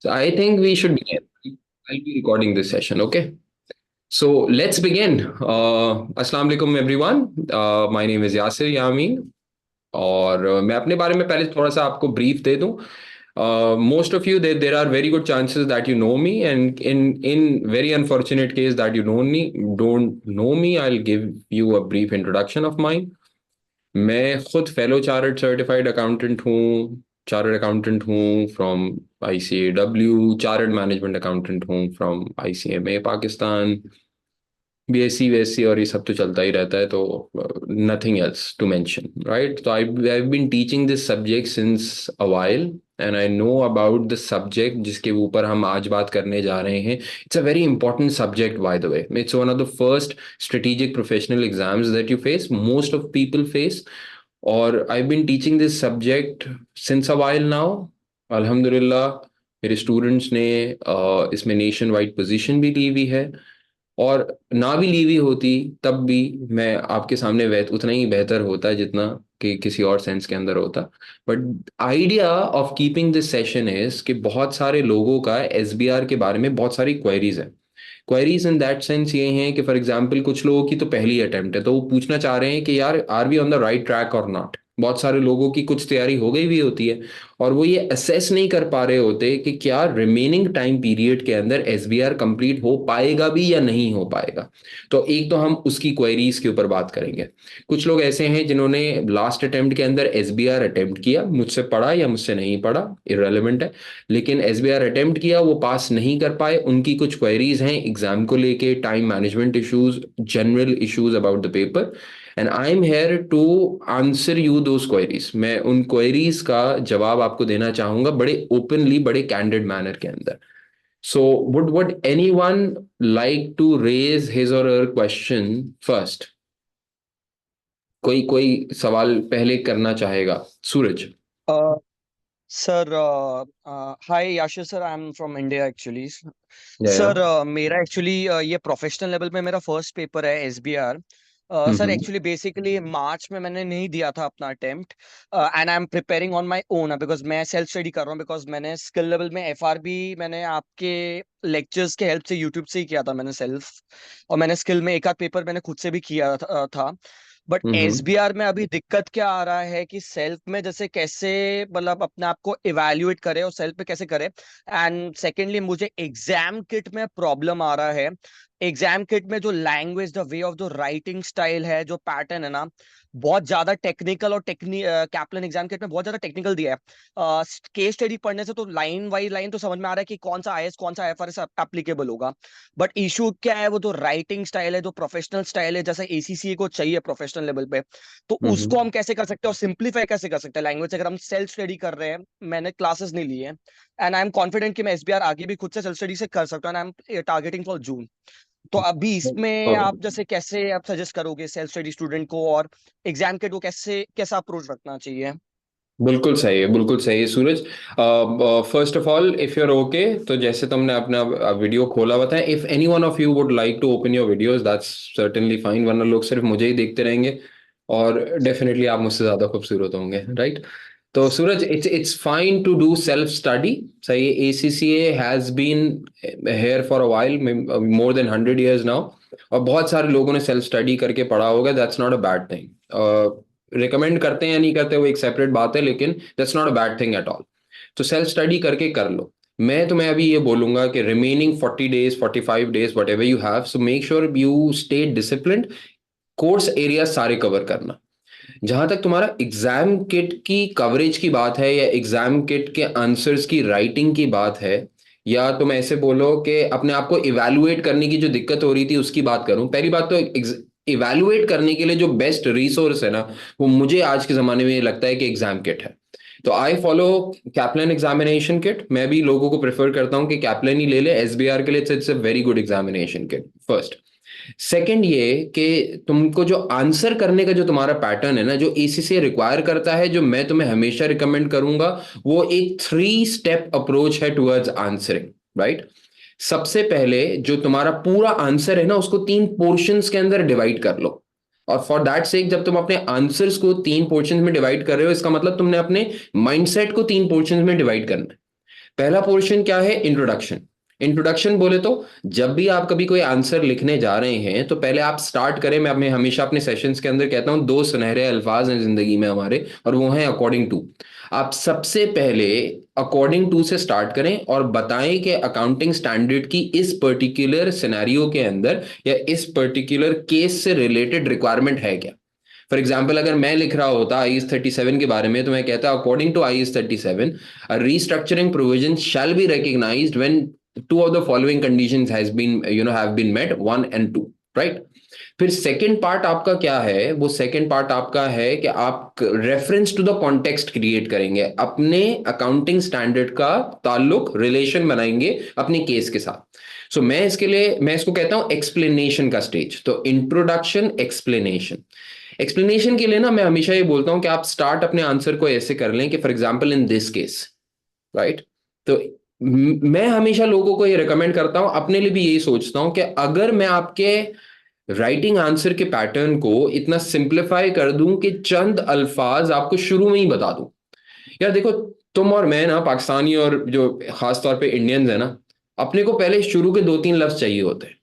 So I think we should begin. I'll be recording this session, okay? So let's begin. Assalamu alaikum everyone. My name is Yasir Yamin और मैं अपने बारे में पहले थोड़ा सा आपको ब्रीफ दे दूं. Most of you, there are very good chances that you know me, and in very unfortunate case that you don't know me, I'll give you a brief introduction of mine. मैं खुद fellow chartered certified accountant हूँ. Chartered accountant हूँ from ICAW. Chartered management accountant हूँ from ICMA Pakistan. BSc VSc और ये सब तो चलता ही रहता है, तो nothing else to mention, right? तो I have been teaching this subject since a while and I know about the subject जिसके ऊपर हम आज बात करने जा रहे हैं. It's a very important subject, by the way. It's one of the first strategic professional exams that you face, most of people face. और I've been teaching this subject since a while now. अल्हम्दुलिल्लाह मेरे students ने इसमें nation wide position भी ली हुई है, और ना भी ली हुई होती तब भी मैं आपके सामने उतना ही बेहतर होता जितना कि किसी और सेंस के अंदर होता. But idea of keeping this session is कि बहुत सारे लोगों का SBR के बारे में बहुत सारी क्वेरीज है. क्वेरीज इन दैट सेंस ये हैं कि फॉर एग्जांपल कुछ लोगों की तो पहली अटेम्प्ट है, तो वो पूछना चाह रहे हैं कि यार are we on the right track और नॉट. बहुत सारे लोगों की कुछ तैयारी हो गई भी होती है और वो ये असेस नहीं कर पा रहे होते कि क्या रिमेनिंग टाइम पीरियड के अंदर SBR कंप्लीट हो पाएगा भी या नहीं हो पाएगा. तो एक तो हम उसकी क्वेरीज के ऊपर बात करेंगे. कुछ लोग ऐसे हैं जिन्होंने लास्ट अटेम्प्ट के अंदर SBR अटेम्प्ट किया, मुझसे पढ़ा या मुझसे नहीं पढ़ा, इररेलेवेंट है, लेकिन SBR अटेम्प्ट किया, वो पास नहीं कर पाए. उनकी कुछ क्वेरीज हैं एग्जाम को लेके, time management issues, general issues about the paper, and I am here to answer you those queries. मैं उन क्वेरीज का जवाब आपको देना चाहूंगा बड़े ओपनली, बड़े कैंडिड मैनर के अंदर. So would anyone like to raise his or her question first? कोई कोई सवाल पहले करना चाहेगा? सूरज. Uh, Hi Yashir sir, I'm from India actually. या या. मेरा एक्चुअली ये प्रोफेशनल लेवल पे मेरा फर्स्ट पेपर है SBR. सर हम्म. एक्चुअली बेसिकली मार्च में मैंने नहीं दिया था अपना attempt, and I am preparing on my own because मैं सेल्फ स्टडी कर रहा हूँ, बिकॉज मैंने स्किल लेवल में FRB मैंने आपके लेक्चर्स के हेल्प से यूट्यूब से ही किया था मैंने सेल्फ, और मैंने स्किल में एक आध पेपर मैंने खुद से भी किया था. But hmm. SBR में अभी दिक्कत क्या आ रहा है कि सेल्फ में जैसे कैसे मतलब अपने आप को इवेल्युएट करे और सेल्फ में कैसे करे. एंड सेकेंडली मुझे एग्जाम किट में प्रॉब्लम आ रहा है. एग्जाम किट में जो लैंग्वेज, द वे ऑफ जो राइटिंग स्टाइल है, जो पैटर्न है ना, बहुत ज्यादा टेक्निकल, और कैप्लन एग्जाम किट में बहुत ज्यादा टेक्निकल दिया है. केस स्टडी पढ़ने से तो लाइन बाई लाइन तो समझ में आ रहा है कि कौन सा IS कौन सा IFRS एप्लीकेबल होगा. बट इशू क्या है, वो जो राइटिंग स्टाइल है, जो प्रोफेशनल स्टाइल है, जैसे ACCA को चाहिए प्रोफेशनल लेवल पे, तो हम्म. उसको हम कैसे कर सकते हैं और सिंप्लीफाई कैसे कर सकते हैं लैंग्वेज. अगर हम सेल्फ स्टडी कर रहे हैं, मैंने क्लासेस नहीं ली है, एंड आई एम कॉन्फिडेंट कि मैं SBR आगे भी खुद से सेल्फ स्टडी से कर सकता हूँ, and I am targeting for जून. तो अभी इसमें आप जैसे कैसे आप सजेस्ट करोगे सेल्फ स्टडी स्टूडेंट को, और एग्जाम के को कैसे कैसा अप्रोच रखना चाहिए? बिल्कुल सही है, बिल्कुल सही है Suraj. First of all, if you are okay, तो जैसे तुमने अपना वीडियो खोला हुआ था, if any one of you would like to open your videos, that's certainly fine, वरना लोग सिर्फ मुझे ही देखते रहेंगे और डेफिनेटली आप मुझसे ज्यादा खूबसूरत होंगे, राइट? तो Suraj, it's fine to do self study. सही है. ACCA has been here for a while, more than 100 years नाउ, और बहुत सारे लोगों ने सेल्फ स्टडी करके पढ़ा होगा. That's not a bad thing. Recommend करते हैं या नहीं करते वो एक सेपरेट बात है, लेकिन that's not a bad thing at all. तो सेल्फ स्टडी करके कर लो. मैं तुम्हें अभी ये बोलूंगा कि remaining 40 days, 45 days, what ever you have, so make sure you stay discipline. Course area सारे कवर करना. जहां तक तुम्हारा एग्जाम किट की कवरेज की बात है, या एग्जाम किट के आंसर्स की राइटिंग की बात है, या तुम ऐसे बोलो कि अपने आप को इवैल्यूएट करने की जो दिक्कत हो रही थी उसकी बात करूं, पहली बात तो इवैल्यूएट करने के लिए जो बेस्ट रिसोर्स है ना, वो मुझे आज के जमाने में ये लगता है कि एग्जाम किट है. तो I follow Kaplan examination kit. मैं भी लोगों को प्रेफर करता हूं कि कैप्लन ही ले ले SBR के लिए. It's a very good examination kit, first. Second ये कि तुमको जो आंसर करने का जो तुम्हारा पैटर्न है ना, जो ACCA रिक्वायर करता है, जो मैं तुम्हें हमेशा रिकमेंड करूंगा, वो एक 3 step अप्रोच है टुवर्ड्स आंसरिंग, राइट? सबसे पहले जो तुम्हारा पूरा आंसर है ना, उसको 3 पोर्शंस के अंदर डिवाइड कर लो. और फॉर दैट सेक, जब तुम अपने आंसर्स को 3 पोर्शंस में डिवाइड कर रहे हो, इसका मतलब तुमने अपने माइंडसेट को 3 पोर्शंस में डिवाइड करना है. पहला पोर्शन क्या है? इंट्रोडक्शन। इंट्रोडक्शन बोले तो जब भी आप कभी कोई आंसर लिखने जा रहे हैं तो पहले आप स्टार्ट करें। मैं हमेशा अपने सेशंस के अंदर कहता हूं, दो सुनहरे अल्फाज हैं जिंदगी में हमारे, और वो हैं अकॉर्डिंग टू। आप सबसे पहले अकॉर्डिंग टू से स्टार्ट करें और बताएं कि अकाउंटिंग स्टैंडर्ड की इस पर्टिकुलर सिनेरियो के अंदर या इस पर्टिकुलर केस से रिलेटेड रिक्वायरमेंट है क्या। फॉर एग्जाम्पल, अगर मैं लिख रहा होता IS 37 के बारे में, तो मैं कहता according to IS 37 restructuring provision shall be recognised when two of the following conditions has been have been met, 1 and 2, right? फिर सेकंड पार्ट आपका क्या है? वो सेकंड पार्ट आपका है कि आप reference to the context create करेंगे, अपने अकाउंटिंग स्टैंडर्ड का ताल्लुक, रिलेशन बनाएंगे अपने केस के साथ। सो मैं इसके लिए मैं इसको कहता हूं एक्सप्लेनेशन का स्टेज। तो इंट्रोडक्शन, एक्सप्लेनेशन। एक्सप्लेनेशन के लिए ना मैं हमेशा ये बोलता हूं कि आप स्टार्ट अपने आंसर को ऐसे कर लें कि for example in this case, right? तो मैं हमेशा लोगों को ये रिकमेंड करता हूं, अपने लिए भी यही सोचता हूं कि अगर मैं आपके राइटिंग आंसर के पैटर्न को इतना सिंप्लीफाई कर दूं कि चंद अल्फाज आपको शुरू में ही बता दूं। यार देखो, तुम और मैं ना, पाकिस्तानी और जो खास तौर पे इंडियंस है ना, अपने को पहले शुरू के 2-3 लफ्ज चाहिए होते हैं,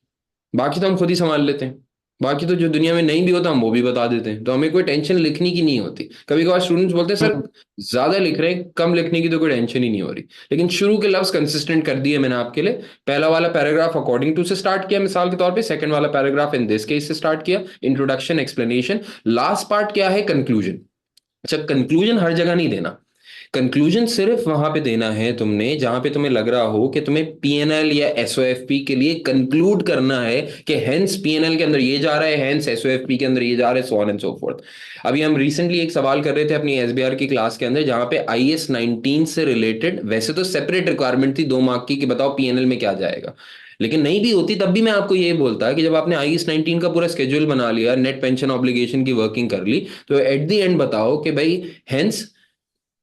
बाकी तो हम खुद ही संभाल लेते हैं। बाकी तो जो दुनिया में नहीं भी होता हम वो भी बता देते हैं, तो हमें कोई टेंशन लिखने की नहीं होती। कभी कभार स्टूडेंट्स बोलते हैं सर हम्म। ज्यादा लिख रहे हैं, कम लिखने की तो कोई टेंशन ही नहीं हो रही। लेकिन शुरू के लफ्ज कंसिस्टेंट कर दिए मैंने आपके लिए। पहला वाला पैराग्राफ अकॉर्डिंग टू से स्टार्ट किया मिसाल के तौर पे, सेकंड वाला पैराग्राफ इन दिस केस से स्टार्ट किया, इंट्रोडक्शन, एक्सप्लेनेशन। लास्ट पार्ट क्या है? कंक्लूजन। अच्छा, कंक्लूजन हर जगह नहीं देना। कंक्लूजन सिर्फ वहां पे देना है तुमने जहां पे तुम्हें लग रहा हो कि तुम्हें पीएनएल या एसओएफपी के लिए कंक्लूड करना है कि हेंस पीएनएल के अंदर ये जा रहा है, हेंस एसओएफपी के अंदर ये जा रहा है, so on and so fourth. अभी हम रिसेंटली एक सवाल कर रहे थे अपनी एसबीआर की क्लास के अंदर, जहां पे IS 19 से रिलेटेड वैसे तो सेपरेट रिक्वायरमेंट थी 2 मार्क की कि बताओ पीएनएल में क्या जाएगा, लेकिन नहीं भी होती तब भी मैं आपको ये बोलता कि जब आपने IS 19 का पूरा स्केड्यूल बना लिया, नेट पेंशन ऑब्लिगेशन की वर्किंग कर ली, तो एट द एंड बताओ कि भाई हेंस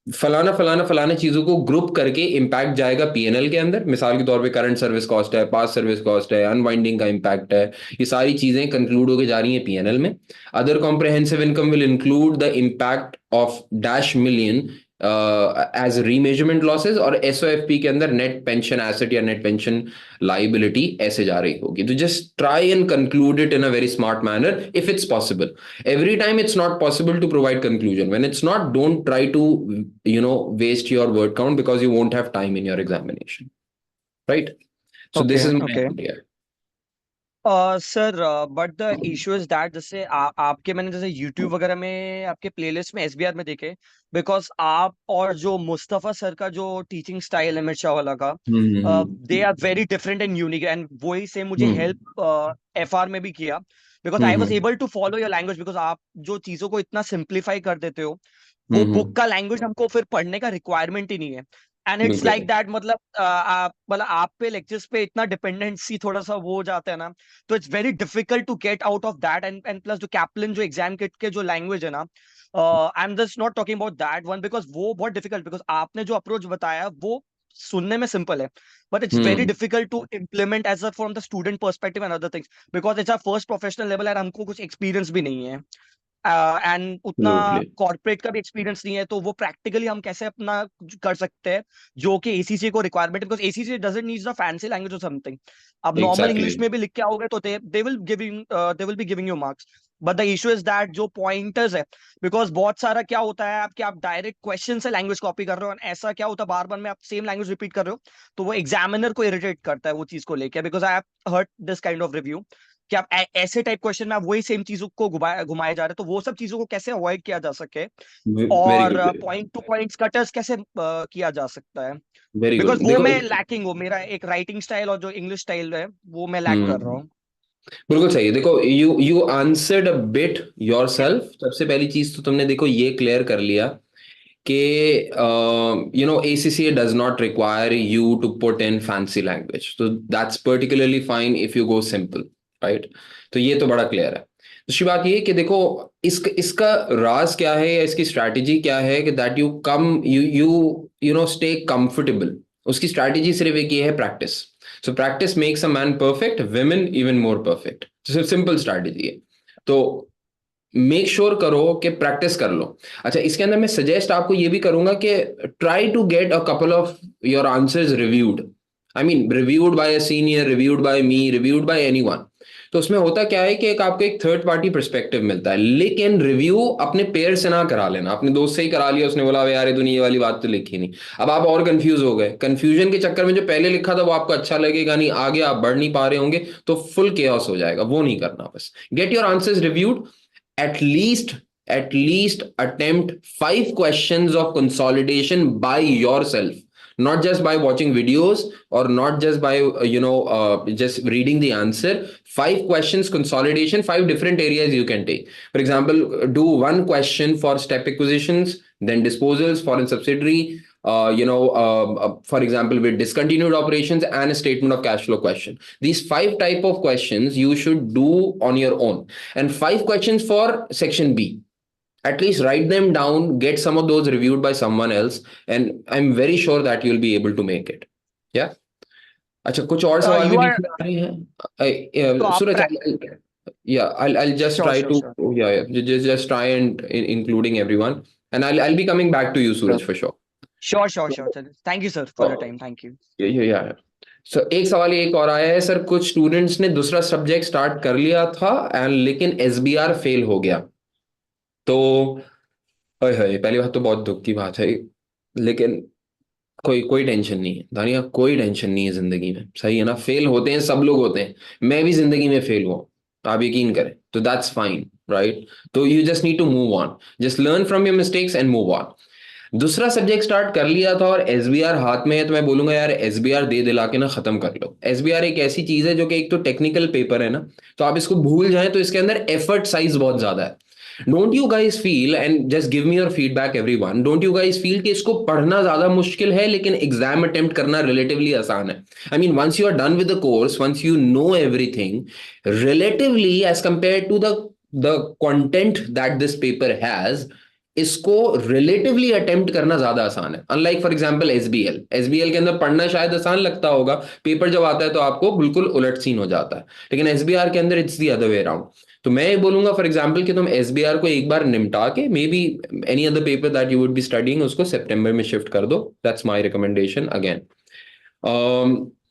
फलाना फलाना फलाना चीजों को ग्रुप करके इम्पैक्ट जाएगा पीएनएल के अंदर। मिसाल के तौर पे करंट सर्विस कॉस्ट है, पास सर्विस कॉस्ट है, अनवाइंडिंग का इम्पैक्ट है, ये सारी चीजें कंक्लूड होके जा रही हैं पीएनएल में। Other comprehensive income will include the impact of dash million as remeasurement losses, और एसओएफपी के अंदर नेट पेंशन एसेट या नेट पेंशन लाइबिलिटी ऐसे जा रही होगी। तो just try and conclude it in a very smart manner if it's possible. Every time it's not possible to provide conclusion. When it's not, don't try to waste your word count because you won't have time in your examination, right? So okay this is my okay. idea. Sir but the issue is that जैसे आपके मैंने जैसे YouTube वगैरह में आपके playlist में SBR में देखे, बिकॉज आप और जो मुस्तफा सर का जो टीचिंग स्टाइल है मिर्चा वाला का, hmm. They are very different and unique, and वही से मुझे हम्म। हेल्प एफआर में भी किया, because I was hmm. Able to follow your language, because आप जो चीजों को इतना सिंप्लीफाई कर देते हो, वो बुक हम्म। का लैंग्वेज हमको फिर पढ़ने का रिक्वायरमेंट ही नहीं है। एंड इट्स बिल्कुल लाइक दैट, मतलब आप पे लेक्चर्स पे इतना डिपेंडेंसी थोड़ा सा वो हो जाता है ना, तो it's very difficult to get out of that. And plus जो कैप्लन जो एग्जाम किट के जो लैंग्वेज है ना, I am just not talking about that one, because वो बहुत डिफिकल्ट, बिकॉज आपने जो अप्रोच बताया वो सुनने में सिंपल है, but it's very hmm. Difficult to implement as a from the student perspective and other things, because it's a first professional level and हमको कुछ एक्सपीरियंस भी नहीं है, एंड उतना Absolutely. कॉर्पोरेट का भी एक्सपीरियंस नहीं है, तो वो प्रैक्टिकली हम कैसे अपना कर सकते हैं जो कि एसीसी को रिक्वायरमेंट है, because ACC doesn't needs the fancy language और समथिंग। अब नॉर्मल इंग्लिश Exactly. में भी लिख के आओगे तो they will be giving you marks, but the issue is that जो पॉइंटर्स है, बिकॉज बहुत सारा क्या होता है आपके, आप डायरेक्ट क्वेश्चन से लैंग्वेज कॉपी कर रहे हो, और ऐसा क्या होता है बार बार में आप सेम लैंग्वेज रिपीट कर रहे हो, तो वो एग्जामिनर को इरिटेट करता है वो चीज को लेकर, because I have heard this kind of review कि आप ऐसे टाइप क्वेश्चन में आप वही सेम चीजों को घुमाए घुमाए जा रहे हैं, तो वो सब चीजों को कैसे अवॉइड किया जा सके, Very और good. Point two points cutters कैसे किया जा सकता है, Very बिकॉज good. वो देखो, मैं लैकिंग हूँ, मेरा एक राइटिंग स्टाइल और जो इंग्लिश स्टाइल है वो मैं लैक कर रहा हम्म, हूँ। बिल्कुल सही है। देखो, you answered a bit yourself. सबसे पहली चीज तो तुमने देखो ये क्लियर कर लिया कि ACCA does not require you to put in fancy language, so that's particularly fine if you go simple, right? तो ये तो बड़ा क्लियर है। दूसरी बात ये कि देखो, इसका राज क्या है या इसकी स्ट्रैटेजी क्या है कि that you come you you you know stay comfortable. उसकी स्ट्रैटेजी सिर्फ एक ये है, practice. So practice makes a man perfect, women even more perfect. सिर्फ सिंपल स्ट्रैटेजी है। तो मेक श्योर करो कि प्रैक्टिस कर लो। अच्छा, इसके अंदर मैं सजेस्ट आपको ये भी करूंगा कि try to get a couple of your answers reviewed. I mean reviewed by a senior, reviewed by me, reviewed by anyone. तो उसमें होता क्या है कि एक आपको एक थर्ड पार्टी पर्सपेक्टिव मिलता है, लेकिन रिव्यू अपने पेयर से ना करा लेना। अपने दोस्त से ही करा लिया, उसने बोला यार ये तूने ये वाली बात तो लिखी नहीं, अब आप और कंफ्यूज हो गए। कंफ्यूजन के चक्कर में जो पहले लिखा था वो आपको अच्छा लगेगा नहीं, आगे आप बढ़ नहीं पा रहे होंगे, तो फुल केओस हो जाएगा। वो नहीं करना। बस get your answers reviewed. at least at least attempt 5 questions of consolidation by yourself, not just by watching videos or not just by just reading the answer. 5 questions consolidation, 5 different areas you can take. For example, do one question for step acquisitions, then disposals, foreign subsidiary, for example, with discontinued operations, and a statement of cash flow question. These 5 type of questions you should do on your own, and 5 questions for section B. At least write them down, get some of those reviewed by someone else, and I'm very sure that you'll be able to make it. Yeah. अच्छा, कुछ और सवाल भी you beach are में आ रहे तो हैं आप सूरज? Yeah, I'll just sure try sure to, sure yeah, just try and including everyone, and I'll be coming back to you, Suraj, for sure. Sure sure sure sir, thank you sir for your time, thank you. Yeah. सो एक सवाल एक और आया है sir, कुछ students ने दूसरा subject start कर लिया था एंड लेकिन एसबीआर फेल हो गया। तो अरे है, पहली बात तो बहुत दुख की बात है, लेकिन कोई कोई टेंशन नहीं है दानिया, कोई टेंशन नहीं है जिंदगी में, सही है ना? फेल होते हैं, सब लोग होते हैं, मैं भी जिंदगी में फेल हुआ, आप यकीन करें, तो दैट्स फाइन, राइट? तो you just need to move on, just learn from your mistakes and move on. दूसरा सब्जेक्ट स्टार्ट कर लिया था और एसबीआर हाथ में है, तो मैं बोलूंगा यार एसबीआर दे दिला के ना खत्म कर लो। एसबीआर एक ऐसी चीज है जो कि एक तो टेक्निकल पेपर है ना, तो आप इसको भूल जाएं तो इसके अंदर एफर्ट साइज बहुत ज्यादा है। Don't you guys feel, and just give me your feedback everyone, don't you guys feel कि इसको पढ़ना ज्यादा मुश्किल है लेकिन एग्जाम अटेम्प्ट करना रिलेटिवली आसान है? I mean once you are done with the course, once you know everything, relatively as compare to the content that this paper has, इसको रिलेटिवली अटेम्प्ट करना ज्यादा आसान है। Unlike for example SBL, SBL के अंदर पढ़ना शायद आसान लगता होगा, पेपर जब आता है तो आपको बिल्कुल उलट सीन हो जाता है, लेकिन एसबीआर के अंदर it's the other way around. तो मैं ये बोलूंगा फॉर एग्जांपल कि तुम एसबीआर को एक बार निपटा के may be any other paper that you would be studying उसको सितंबर में शिफ्ट कर दो। That's my recommendation again.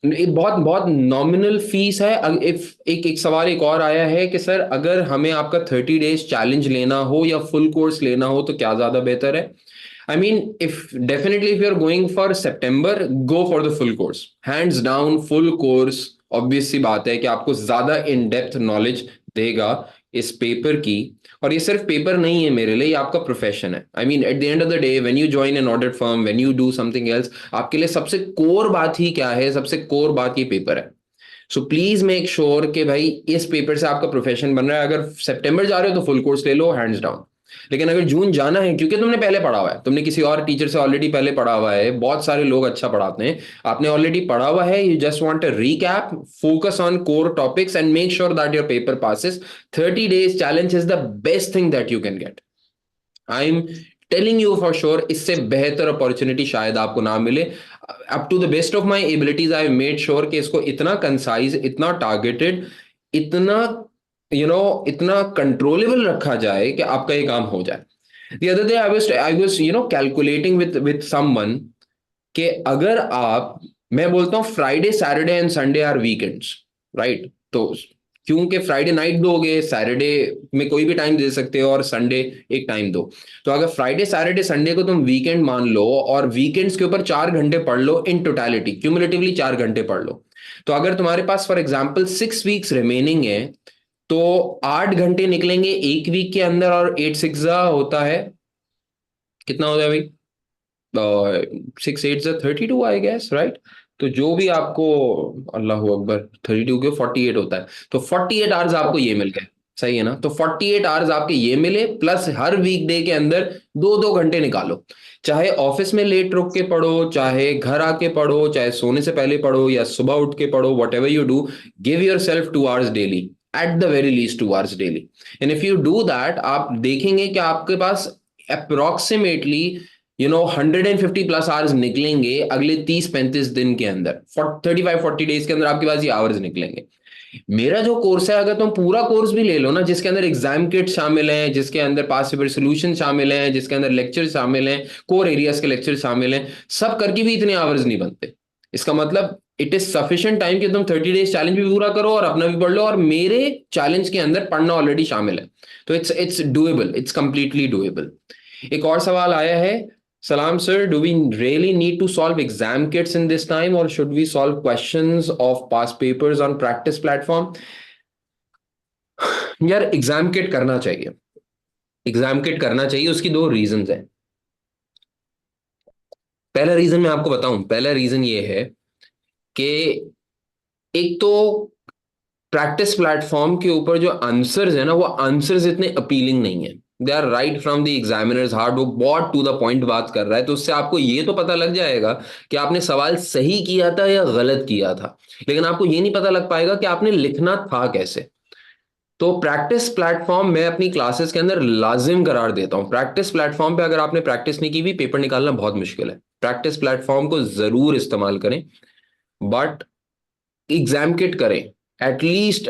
बहुत बहुत नॉमिनल फीस है। इफ एक एक सवाल एक और आया है कि सर अगर हमें आपका 30 डेज चैलेंज लेना हो या फुल कोर्स लेना हो तो क्या ज्यादा बेहतर है? I mean if definitely if you are going for September, go for the full course, hands down full course. Obvious सी बात है कि आपको ज्यादा इन डेप्थ नॉलेज देगा इस पेपर की, और ये सिर्फ पेपर नहीं है मेरे लिए, ये आपका प्रोफेशन है। I mean at the end of the day when you join an audit firm, when you do something else, आपके लिए सबसे कोर बात ही क्या है? सबसे कोर बात ये पेपर है। सो प्लीज मेक श्योर कि भाई इस पेपर से आपका प्रोफेशन बन रहा है। अगर सितंबर जा रहे हो तो फुल कोर्स ले लो, हैंड्स डाउन। लेकिन अगर जून जाना है, क्योंकि तुमने पहले पढ़ा हुआ है, तुमने किसी और टीचर से ऑलरेडी पहले पढ़ा हुआ है, बहुत सारे लोग अच्छा पढ़ाते हैं, आपने ऑलरेडी पढ़ा हुआ है, you just want a recap, focus on core topics and make sure that your paper passes. 30 days challenge is the best thing that you can get. I am telling you for sure, इससे बेहतर opportunity शायद आपको ना मिले। Up to the best of my abilities I made sure कि इसको इतना concise, इतना टारगेटेड, इतना इतना कंट्रोलेबल रखा जाए कि आपका ये काम हो जाए। The other day I was calculating with someone कि अगर आप, मैं बोलता हूँ Friday Saturday and Sunday are weekends, right? तो क्योंकि फ्राइडे नाइट दोगे, सैटरडे में कोई भी टाइम दे सकते हो, और संडे एक टाइम दो। तो अगर फ्राइडे सैटरडे संडे को तुम वीकेंड मान लो और वीकेंड्स के ऊपर 4 घंटे पढ़ लो, इन टोटलिटी क्यूमुलेटिवली 4 घंटे पढ़ लो, तो अगर तुम्हारे पास फॉर एग्जाम्पल 6 वीक्स रिमेनिंग है, तो 8 घंटे निकलेंगे एक वीक के अंदर, और 8 6 होता है, कितना होता है भाई? 6 8 32 आई गेस, राइट? तो जो भी आपको, अल्लाह अकबर, 32 के 48 होता है, तो 48 आवर्स आपको ये मिल गए, सही है ना? तो 48 आवर्स आपके ये मिले, प्लस हर वीकडे के अंदर 2 2 घंटे निकालो। चाहे ऑफिस में लेट रुक के पढ़ो, चाहे घर आके पढ़ो, चाहे सोने से पहले पढ़ो, या सुबह उठ के पढ़ो, what ever you do, give your self 2 hours daily, eight the very least 2 hours daily. And if you do that, आप देखेंगे कि आपके पास अप्रोक्सीमेटली 150 प्लस आवर्स निकलेंगे अगले 30-35 दिन के अंदर, 35-40 डेज के अंदर आपके पास ये आवर्स निकलेंगे। मेरा जो कोर्स है, अगर तुम पूरा कोर्स भी ले लो ना, जिसके अंदर एग्जाम किट शामिल है, जिसके अंदर पास्ट पेपर सोल्यूशन शामिल है, जिसके अंदर लेक्चर शामिल हैं, कोर एरियाज के लेक्चर शामिल हैं, सब करके भी इतने आवर्स नहीं बनते। इसका मतलब इट इज सफिशिएंट टाइम कि तुम 30 डेज चैलेंज भी पूरा करो और अपना भी पढ़ लो, और मेरे चैलेंज के अंदर पढ़ना ऑलरेडी शामिल है। तो it's doable, it's completely doable. एक और सवाल आया है, Salam sir, do we really need to solve exam kits in this time, or should we solve questions of past papers on practice platform? यार एग्जाम किट करना चाहिए, exam kit करना चाहिए। उसकी दो रीजंस हैं। पहला रीजन मैं आपको बताऊं, पहला रीजन ये है कि एक तो प्रैक्टिस प्लेटफॉर्म के ऊपर जो आंसर्स है ना, वो आंसर्स इतने अपीलिंग नहीं है। They are right from the examiner's heart, वो बहुत टू द पॉइंट बात कर रहा है, तो उससे आपको ये तो पता लग जाएगा कि आपने सवाल सही किया था या गलत किया था, लेकिन आपको ये नहीं पता लग पाएगा कि आपने लिखना था कैसे। तो प्रैक्टिस प्लेटफॉर्म मैं अपनी क्लासेस के अंदर लाजिम करार देता हूं। प्रैक्टिस प्लेटफॉर्म पे अगर आपने प्रैक्टिस नहीं की भी, पेपर निकालना बहुत मुश्किल है। प्रैक्टिस प्लेटफॉर्म को जरूर इस्तेमाल करें, बट एग्जाम किट करें। At least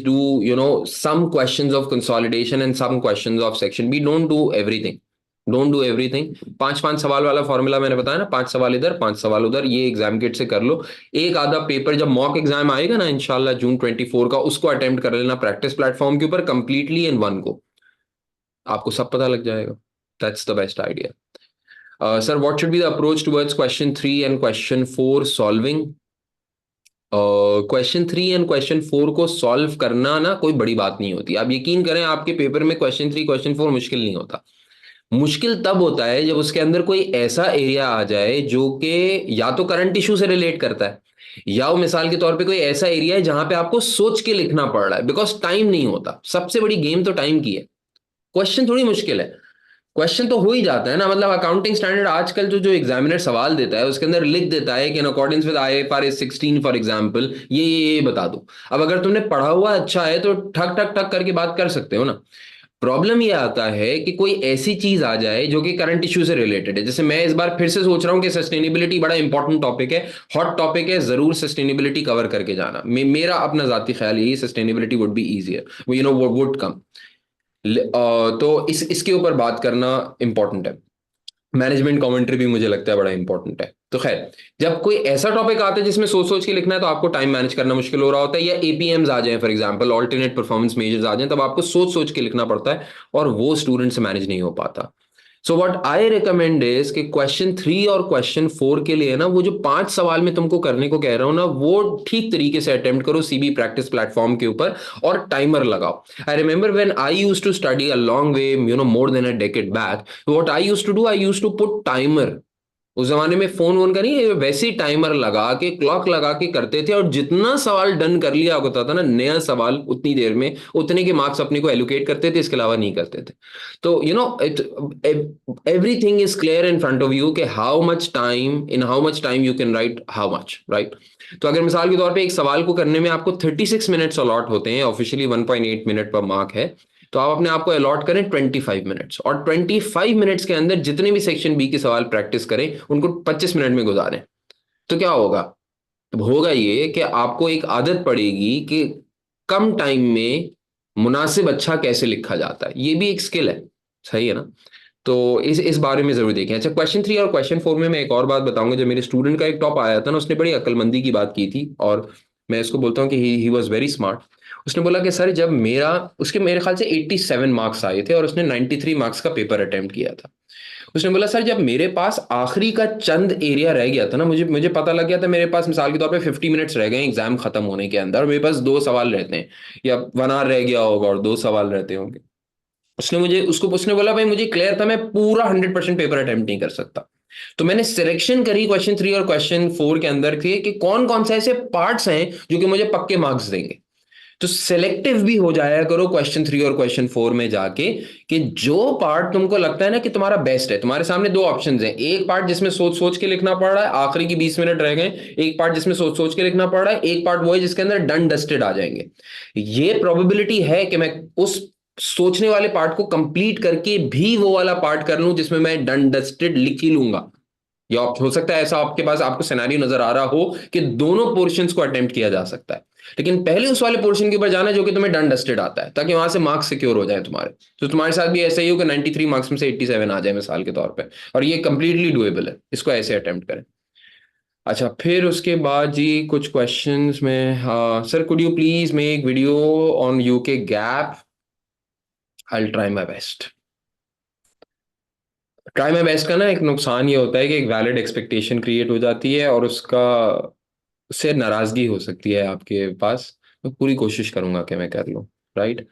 do some questions of consolidation and some questions of section. We don't do everything. Don't do everything. 5-5 सवाल वाला फॉर्मूला मैंने बताया ना, 5 सवाल इधर 5 सवाल उधर, ये एग्जाम किट से कर लो। एक आधा पेपर जब मॉक एग्जाम आएगा ना इंशाल्लाह जून 24 का, उसको अटेम्प्ट कर लेना प्रैक्टिस प्लेटफॉर्म के ऊपर कंप्लीटली इन वन को, आपको सब पता लग जाएगा। That's the best idea. Sir what should be the approach towards question 3 and question 4 solving? Question 3 and question 4 को सॉल्व करना ना कोई बड़ी बात नहीं होती। आप यकीन करें, आपके पेपर में क्वेश्चन 3 क्वेश्चन 4 मुश्किल नहीं होता। मुश्किल तब होता है जब उसके अंदर कोई ऐसा एरिया आ जाए जो कि या तो करंट इशू से रिलेट करता है, या वो मिसाल के तौर पे कोई ऐसा एरिया है जहां पे आपको सोच के लिखना पड़ रहा है, बिकॉज टाइम नहीं होता। सबसे बड़ी गेम तो टाइम की है। क्वेश्चन थोड़ी मुश्किल है, क्वेश्चन तो हो ही जाता है ना। मतलब अकाउंटिंग स्टैंडर्ड आजकल जो एग्जामिनर सवाल देता है उसके अंदर लिख देता है कि in accordance with IFRS 16 for example ये बता दो। अब अगर तुमने पढ़ा हुआ अच्छा है तो ठक ठक ठक करके बात कर सकते हो ना। प्रॉब्लम ये आता है कि कोई ऐसी चीज आ जाए जो कि करंट इश्यू से रिलेटेड है। जैसे मैं इस बार फिर से सोच रहा हूं कि सस्टेनेबिलिटी बड़ा इंपॉर्टेंट टॉपिक है, हॉट टॉपिक है, जरूर सस्टेनेबिलिटी कवर करके जाना। मेरा अपना जाती ख्याल यही, sustainability would be easier, would come. तो इसके ऊपर बात करना इंपॉर्टेंट है। मैनेजमेंट कमेंट्री भी मुझे लगता है बड़ा इंपॉर्टेंट है। तो खैर, जब कोई ऐसा टॉपिक आता है जिसमें सोच सोच के लिखना है, तो आपको टाइम मैनेज करना मुश्किल हो रहा होता है, या APMs आ जाए for example, alternate performance measures आ जाए, तब आपको सोच सोच के लिखना पड़ता है और वो स्टूडेंट से मैनेज नहीं हो पाता। So what I recommend is कि क्वेश्चन 3 और क्वेश्चन 4 के लिए ना, वो जो 5 सवाल में तुमको करने को कह रहा हूं ना, वो ठीक तरीके से अटेम्प्ट करो CB प्रैक्टिस प्लेटफॉर्म के ऊपर, और टाइमर लगाओ। I remember when I used to study a long way, more than a decade back, what I used to do, I used to put timer. उस जमाने में फोन वोन का नहीं, वैसे ही टाइमर लगा के, क्लॉक लगा के करते थे, और जितना सवाल डन कर लिया होता था ना, नया सवाल उतनी देर में, उतने के मार्क्स अपने को एलोकेट करते थे, इसके अलावा नहीं करते थे। तो it everything is clear in front of you कि how much time you can write how much, right. तो अगर मिसाल के तौर पे एक सवाल को करने में आपको 36 मिनट्स अलॉट होते हैं, ऑफिशियली 1.8 मिनट पर मार्क है, तो आप अपने आप को अलॉट करें 25 मिनट्स, और 25 मिनट्स के अंदर जितने भी सेक्शन बी के सवाल प्रैक्टिस करें उनको 25 मिनट में गुजारें। तो क्या होगा? तो होगा ये कि आपको एक आदत पड़ेगी कि कम टाइम में मुनासिब अच्छा कैसे लिखा जाता है। ये भी एक स्किल है, सही है ना। तो इस बारे में जरूर देखें। अच्छा, क्वेश्चन 3 और क्वेश्चन 4 में मैं एक और बात बताऊंगा। जब मेरे स्टूडेंट का एक टॉप आया था ना, उसने बड़ी अक्लमंदी की बात की थी, और मैं इसको बोलता हूँ कि ही वॉज वेरी स्मार्ट। उसने बोला कि सर, जब उसके मेरे ख्याल से 87 मार्क्स आए थे और उसने 93 मार्क्स का पेपर अटेम्प्ट किया था। उसने बोला सर, जब मेरे पास आखिरी का चंद एरिया रह गया था ना, मुझे मुझे पता लग गया था मेरे पास मिसाल के तौर पे 50 मिनट्स रह गए एग्जाम खत्म होने के अंदर, और मेरे पास 2 सवाल रहते हैं, या 1 आवर रह गया होगा और 2 सवाल रहते होंगे। उसने बोला भाई, मुझे क्लियर था मैं पूरा 100% पेपर अटेम्प्ट नहीं कर सकता। तो मैंने सिलेक्शन करी क्वेश्चन 3 और क्वेश्चन 4 के अंदर के कि कौन कौन से ऐसे पार्ट्स हैं जो कि मुझे पक्के मार्क्स देंगे। तो सिलेक्टिव भी हो जाया करो क्वेश्चन 3 और क्वेश्चन 4 में जाके, कि जो पार्ट तुमको लगता है ना कि तुम्हारा बेस्ट है। तुम्हारे सामने 2 ऑप्शंस हैं, एक पार्ट जिसमें सोच सोच के लिखना पड़ रहा है, आखिरी की 20 मिनट रह गए, एक पार्ट जिसमें सोच सोच के लिखना पड़ रहा है, एक पार्ट वो है जिसके अंदर डन डस्टेड आ जाएंगे। ये प्रोबेबिलिटी है कि मैं उस सोचने वाले पार्ट को कंप्लीट करके भी वो वाला पार्ट कर लूं जिसमें मैं डन डस्टेड लिख ही लूंगा। या हो सकता है ऐसा आपके पास आपको सिनेरियो नजर आ रहा हो कि दोनों पोर्शंस को अटेम्प्ट किया जा सकता है, लेकिन पहले उस वाले पोर्शन के ऊपर जाना जो कि तुम्हें डन डस्टेड आता है, ताकि वहां से मार्क्स सिक्योर हो जाए तुम्हारे। तो तुम्हारे साथ भी ऐसा ही हो कि 93 मार्क्स में से 87 आ जाए मिसाल के तौर पे, और ये कंप्लीटली डुएबल है, इसको ऐसे अटेम्प्ट करें। अच्छा, फिर उसके बाद जी कुछ क्वेश्चंस में, sir could you please make video on UK gap, I will try my best. Try my best का ना एक नुकसान ये होता है कि एक वैलिड एक्सपेक्टेशन क्रिएट हो जाती है और उसका उससे नाराजगी हो सकती है आपके पास। मैं पूरी कोशिश करूंगा कि मैं कर लूँ। राइट।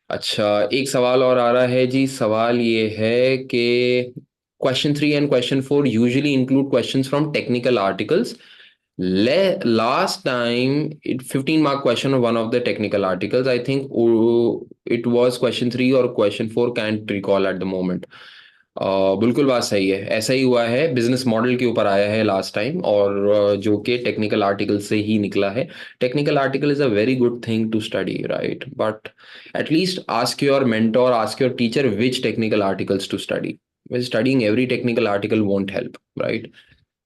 अच्छा, एक सवाल और आ रहा है जी। सवाल ये है कि question 3 and question 4 usually include questions from technical articles. Last time, 15 mark question on one of the technical articles. I think it was question 3 or question 4. Can't recall at the moment. बिल्कुल बात सही है, ऐसा ही हुआ है। Business model के ऊपर आया है लास्ट टाइम, और जो कि टेक्निकल आर्टिकल से ही निकला है। Technical article is a very good thing to study, right, but at least ask your mentor, ask your teacher which technical articles to study. Studying every technical article won't help, right.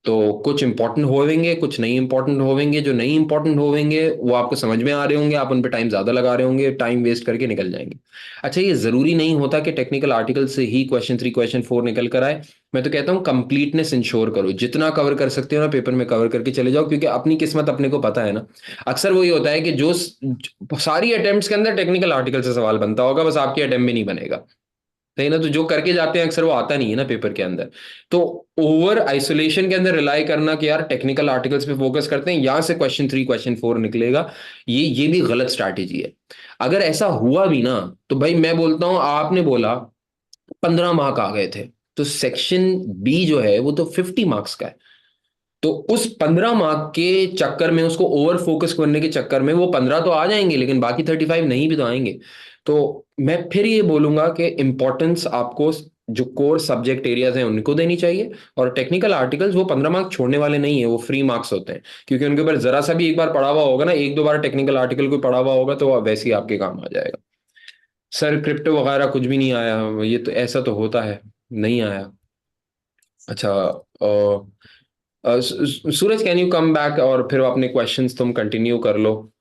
तो कुछ important होवेंगे, कुछ नहीं important होवेंगे। जो नहीं important होवेंगे वो आपको समझ में आ रहे होंगे, आप उन पे टाइम ज्यादा लगा रहे होंगे, टाइम वेस्ट करके निकल जाएंगे। अच्छा, ये जरूरी नहीं होता कि टेक्निकल आर्टिकल से ही क्वेश्चन 3 क्वेश्चन 4 निकल कर आए। मैं तो कहता हूँ कंप्लीटनेस इंश्योर करो, जितना कवर कर सकते हो ना पेपर में कवर करके चले जाओ, क्योंकि अपनी किस्मत अपने को पता है ना। अक्सर वो ये होता है कि सारी अटेम्प्ट्स के अंदर टेक्निकल आर्टिकल से सवाल बनता होगा, बस आपके अटेम्प्ट में नहीं बनेगा। सही ना। तो जो करके जाते हैं अक्सर वो आता नहीं है ना पेपर के अंदर। तो ओवर आइसोलेशन के अंदर रिलाई करना कि यार टेक्निकल आर्टिकल्स पे फोकस करते हैं, यहां से क्वेश्चन 3 क्वेश्चन 4 निकलेगा, ये भी गलत स्ट्रैटेजी है। अगर ऐसा हुआ भी ना, तो भाई मैं बोलता हूं, आपने बोला 15 मार्क आ गए थे, तो सेक्शन बी जो है वो तो 50 मार्क्स का है। तो उस 15 मार्क के चक्कर में, उसको ओवर फोकस करने के चक्कर में, वो 15 तो आ जाएंगे लेकिन बाकी 35 नहीं भी तो आएंगे। तो मैं फिर ये बोलूंगा कि इंपॉर्टेंस आपको जो कोर सब्जेक्ट एरियाज हैं उनको देनी चाहिए। और टेक्निकल आर्टिकल्स वो 15 मार्क छोड़ने वाले नहीं है, वो फ्री मार्क्स होते हैं, क्योंकि उनके ऊपर जरा सा भी एक बार पढ़ा हुआ होगा ना, एक दो बार टेक्निकल आर्टिकल कोई पढ़ा हुआ होगा तो वो वैसे ही आपके काम आ जाएगा। सर क्रिप्टो वगैरह कुछ भी नहीं आया, ये तो ऐसा तो होता है, नहीं आया। अच्छा, सूरज कैन यू कम बैक, और फिर अपने क्वेश्चंस तुम कंटिन्यू कर लो।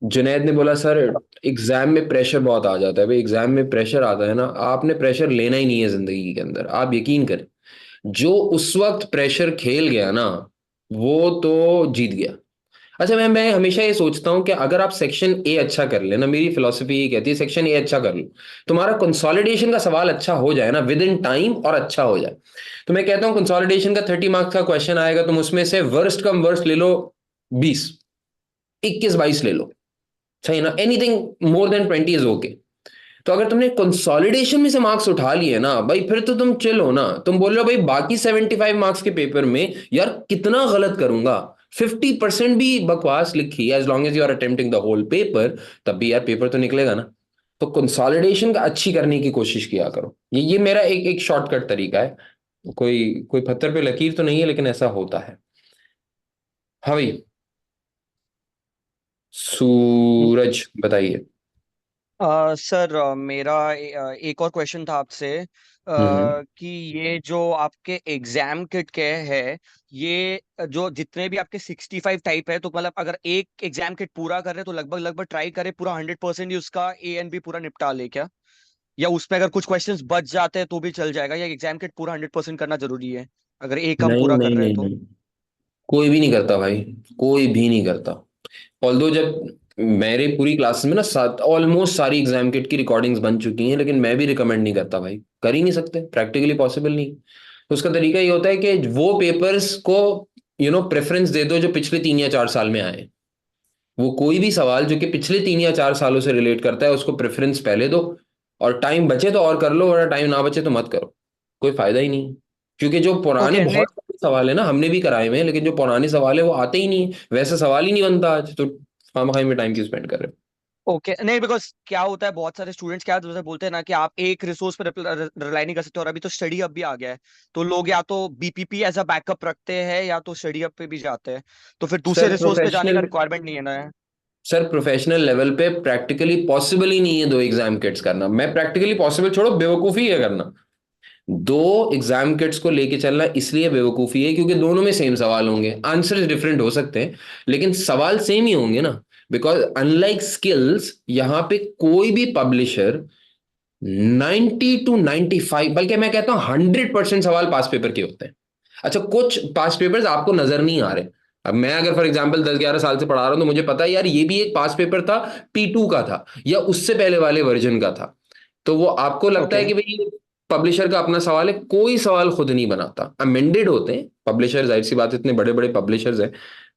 जुनैद ने बोला सर एग्जाम में प्रेशर बहुत आ जाता है। भाई एग्जाम में प्रेशर आता है ना, आपने प्रेशर लेना ही नहीं है जिंदगी के अंदर, आप यकीन करें। जो उस वक्त प्रेशर खेल गया ना, वो तो जीत गया। अच्छा, मैं हमेशा ये सोचता हूँ कि अगर आप सेक्शन ए अच्छा कर लेना, मेरी फिलोसफी ये कहती है सेक्शन ए अच्छा कर लो, तुम्हारा कंसोलिडेशन का सवाल अच्छा हो जाए ना विद इन टाइम, और अच्छा हो जाए, तो मैं कहता हूँ कंसोलिडेशन का 30 मार्क्स का क्वेश्चन आएगा, तुम उसमें से वर्स्ट कम वर्स्ट ले लो 20, 21 22 ले लो, सही ना। Anything more than 20 is okay. तो अगर तुमने कंसोलिडेशन में से मार्क्स उठा लिए ना भाई, फिर तो तुम चिल हो ना। तुम बोल रहे हो भाई बाकी 75 मार्क्स के पेपर में यार कितना गलत करूंगा, 50% भी बकवास लिखी, as long as you are attempting the whole paper, तब भी यार पेपर तो निकलेगा ना। तो कंसोलिडेशन का अच्छी करने की कोशिश किया करो। ये मेरा एक एक शॉर्टकट तरीका है। कोई कोई पत्थर पे लकीर तो नहीं है, लेकिन ऐसा होता है। हाँ भाई, सूरज बताइए। सर एक और क्वेश्चन था आपसे हम्म। कि ये जो आपके एग्जाम किट के है, ये जो जितने भी आपके 65 टाइप है, तो मतलब अगर एक एग्जाम किट पूरा कर रहे तो लगभग लगभग ट्राई करे पूरा 100% ही उसका ए एंड बी पूरा निपटा ले क्या? या उसमें अगर कुछ क्वेश्चंस बच जाते हैं तो भी चल जाएगा, या एग्जाम किट पूरा 100% करना जरूरी है अगर एक हम नहीं पूरा कर नहीं रहे हैं नहीं तो? नहीं, कोई भी नहीं करता भाई, कोई भी नहीं करता। ऑल्दो जब मेरे पूरी क्लासेस में ना ऑलमोस्ट सारी एग्जाम किट की रिकॉर्डिंग्स बन चुकी हैं, लेकिन मैं भी रिकमेंड नहीं करता भाई, कर ही नहीं सकते, प्रैक्टिकली पॉसिबल नहीं। तो उसका तरीका ये होता है कि वो पेपर्स को प्रेफरेंस दे दो जो पिछले 3 या 4 साल में आए। वो कोई भी सवाल जो कि पिछले 3 या 4 सालों से रिलेट करता है उसको प्रेफरेंस पहले दो। और टाइम बचे तो और कर लो, वरना टाइम ना बचे तो मत करो, कोई फायदा ही नहीं। क्योंकि जो पुराने ओके, नहीं। बहुत सारे सवाल है ना, हमने भी कराए हुए हैं, लेकिन जो पुराने सवाल है वो आते ही नहीं है, वैसे सवाल ही नहीं बनता आज तो। खामखाई में टाइम क्यों स्पेंड कर रहे हो। ओके, नहीं, बिकॉज क्या होता है, बहुत सारे स्टूडेंट्स क्या जैसे बोलते हैं ना कि आप एक रिसोर्स पर रिलाई नहीं कर सकते, और अभी तो स्टडी अप भी आ गया है, तो लोग या तो बीपीपी एज अ बैकअप रखते हैं या तो स्टडी अप पे भी जाते हैं, तो फिर दूसरे सर रिसोर्स पे जाने का प्रोफेशनल रिक्वायरमेंट नहीं है ना। सर प्रोफेशनल लेवल पे प्रैक्टिकली पॉसिबल ही नहीं है दो एग्जाम किट्स करना। मैं प्रैक्टिकली पॉसिबल छोड़ो, बेवकूफ़ी है करना। दो एग्जाम किट्स को लेके चलना इसलिए बेवकूफ़ी है क्योंकि दोनों में सेम सवाल होंगे, आंसर्स डिफरेंट हो सकते हैं लेकिन सवाल सेम ही होंगे ना। बिकॉज अनलाइक स्किल्स, यहाँ पे कोई भी पब्लिशर 90 to 95, बल्कि मैं कहता हूं 100% सवाल पास पेपर के होते हैं। अच्छा, कुछ पास पेपर्स आपको नजर नहीं आ रहे। अब मैं अगर फॉर एग्जांपल 10-11 साल से पढ़ा रहा हूं तो मुझे पता है यार ये भी एक पास पेपर था, P2 का था या उससे पहले वाले वर्जन का था। तो वो आपको लगता है ओके। कि भाई पब्लिशर का अपना सवाल है, कोई सवाल खुद नहीं बनाता, अमेंडेड होते हैं पब्लिशर, जाहिर सी बात है, इतने बड़े बड़े पब्लिशर्स हैं,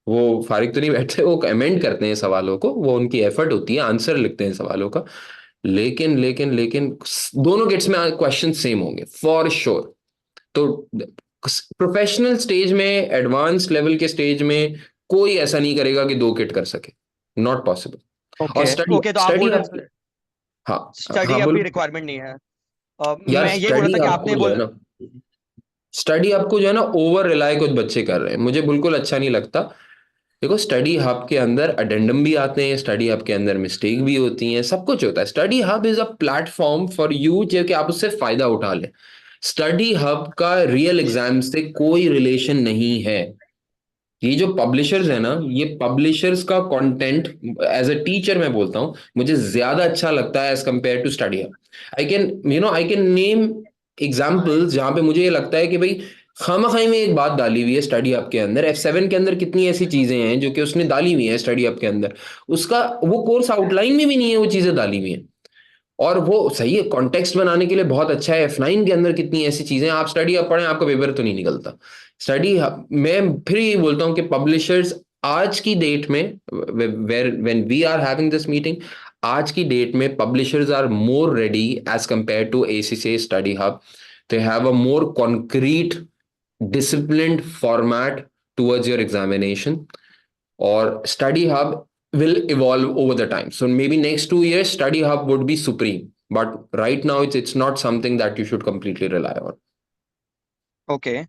वो फारिग तो नहीं बैठते, वो अमेंड करते हैं सवालों को, वो उनकी एफर्ट होती है, आंसर लिखते हैं सवालों का। लेकिन दोनों किट्स में क्वेश्चन सेम होंगे फॉर श्योर। तो प्रोफेशनल स्टेज में, एडवांस लेवल के स्टेज में कोई ऐसा नहीं करेगा कि दो किट कर सके, नॉट पॉसिबल। और ओके स्टडी ओके, तो आप स्टडी बोल आप, रहे हाँ स्टडी हाँ अभी बोलो। रिक्वायरमेंट नहीं है। यार मैं ये बोल रहा स्टडी था कि आपको आपने जो है बोल। ना, स्टडी आपको जो है ना ओवर रिलाय कुछ बच्चे कर रहे हैं, मुझे बिल्कुल अच्छा नहीं लगता। देखो स्टडी हब के अंदर अडेंडम भी आते हैं, स्टडी हब के अंदर मिस्टेक भी होती हैं, सब कुछ होता है। Study hub is a platform for you जो कि आप उससे फायदा उठा लें। स्टडी हब का रियल एग्जाम से कोई रिलेशन नहीं है। ये जो पब्लिशर्स है ना, ये पब्लिशर्स का कंटेंट, एज अ टीचर मैं बोलता हूँ, मुझे ज्यादा अच्छा लगता है as compare to study hub. I can name examples जहां पे मुझे ये लगता है कि भाई खामखाई में एक बात डाली हुई है स्टडी हब के अंदर। F7 के अंदर कितनी ऐसी चीजें हैं जो कि उसने डाली हुई है स्टडी हब के अंदर, उसका वो कोर्स आउटलाइन में भी नहीं है, वो चीजें डाली हुई हैं। और वो सही है, कॉन्टेक्स्ट बनाने के लिए बहुत अच्छा है। F9 के अंदर कितनी ऐसी चीजें, आप स्टडी हब पढ़ें आपका पेपर तो नहीं निकलता। स्टडी हब, मैं फिर ये बोलता हूँ कि पब्लिशर्स आज की डेट में, where when we are having this meeting, आज की डेट में publishers are more ready as compare to ACCA study hub. They have a more concrete disciplined format towards your examination, or study hub will evolve over the time. So maybe next 2 years study hub would be supreme, but right now it's not something that you should completely rely on. Okay.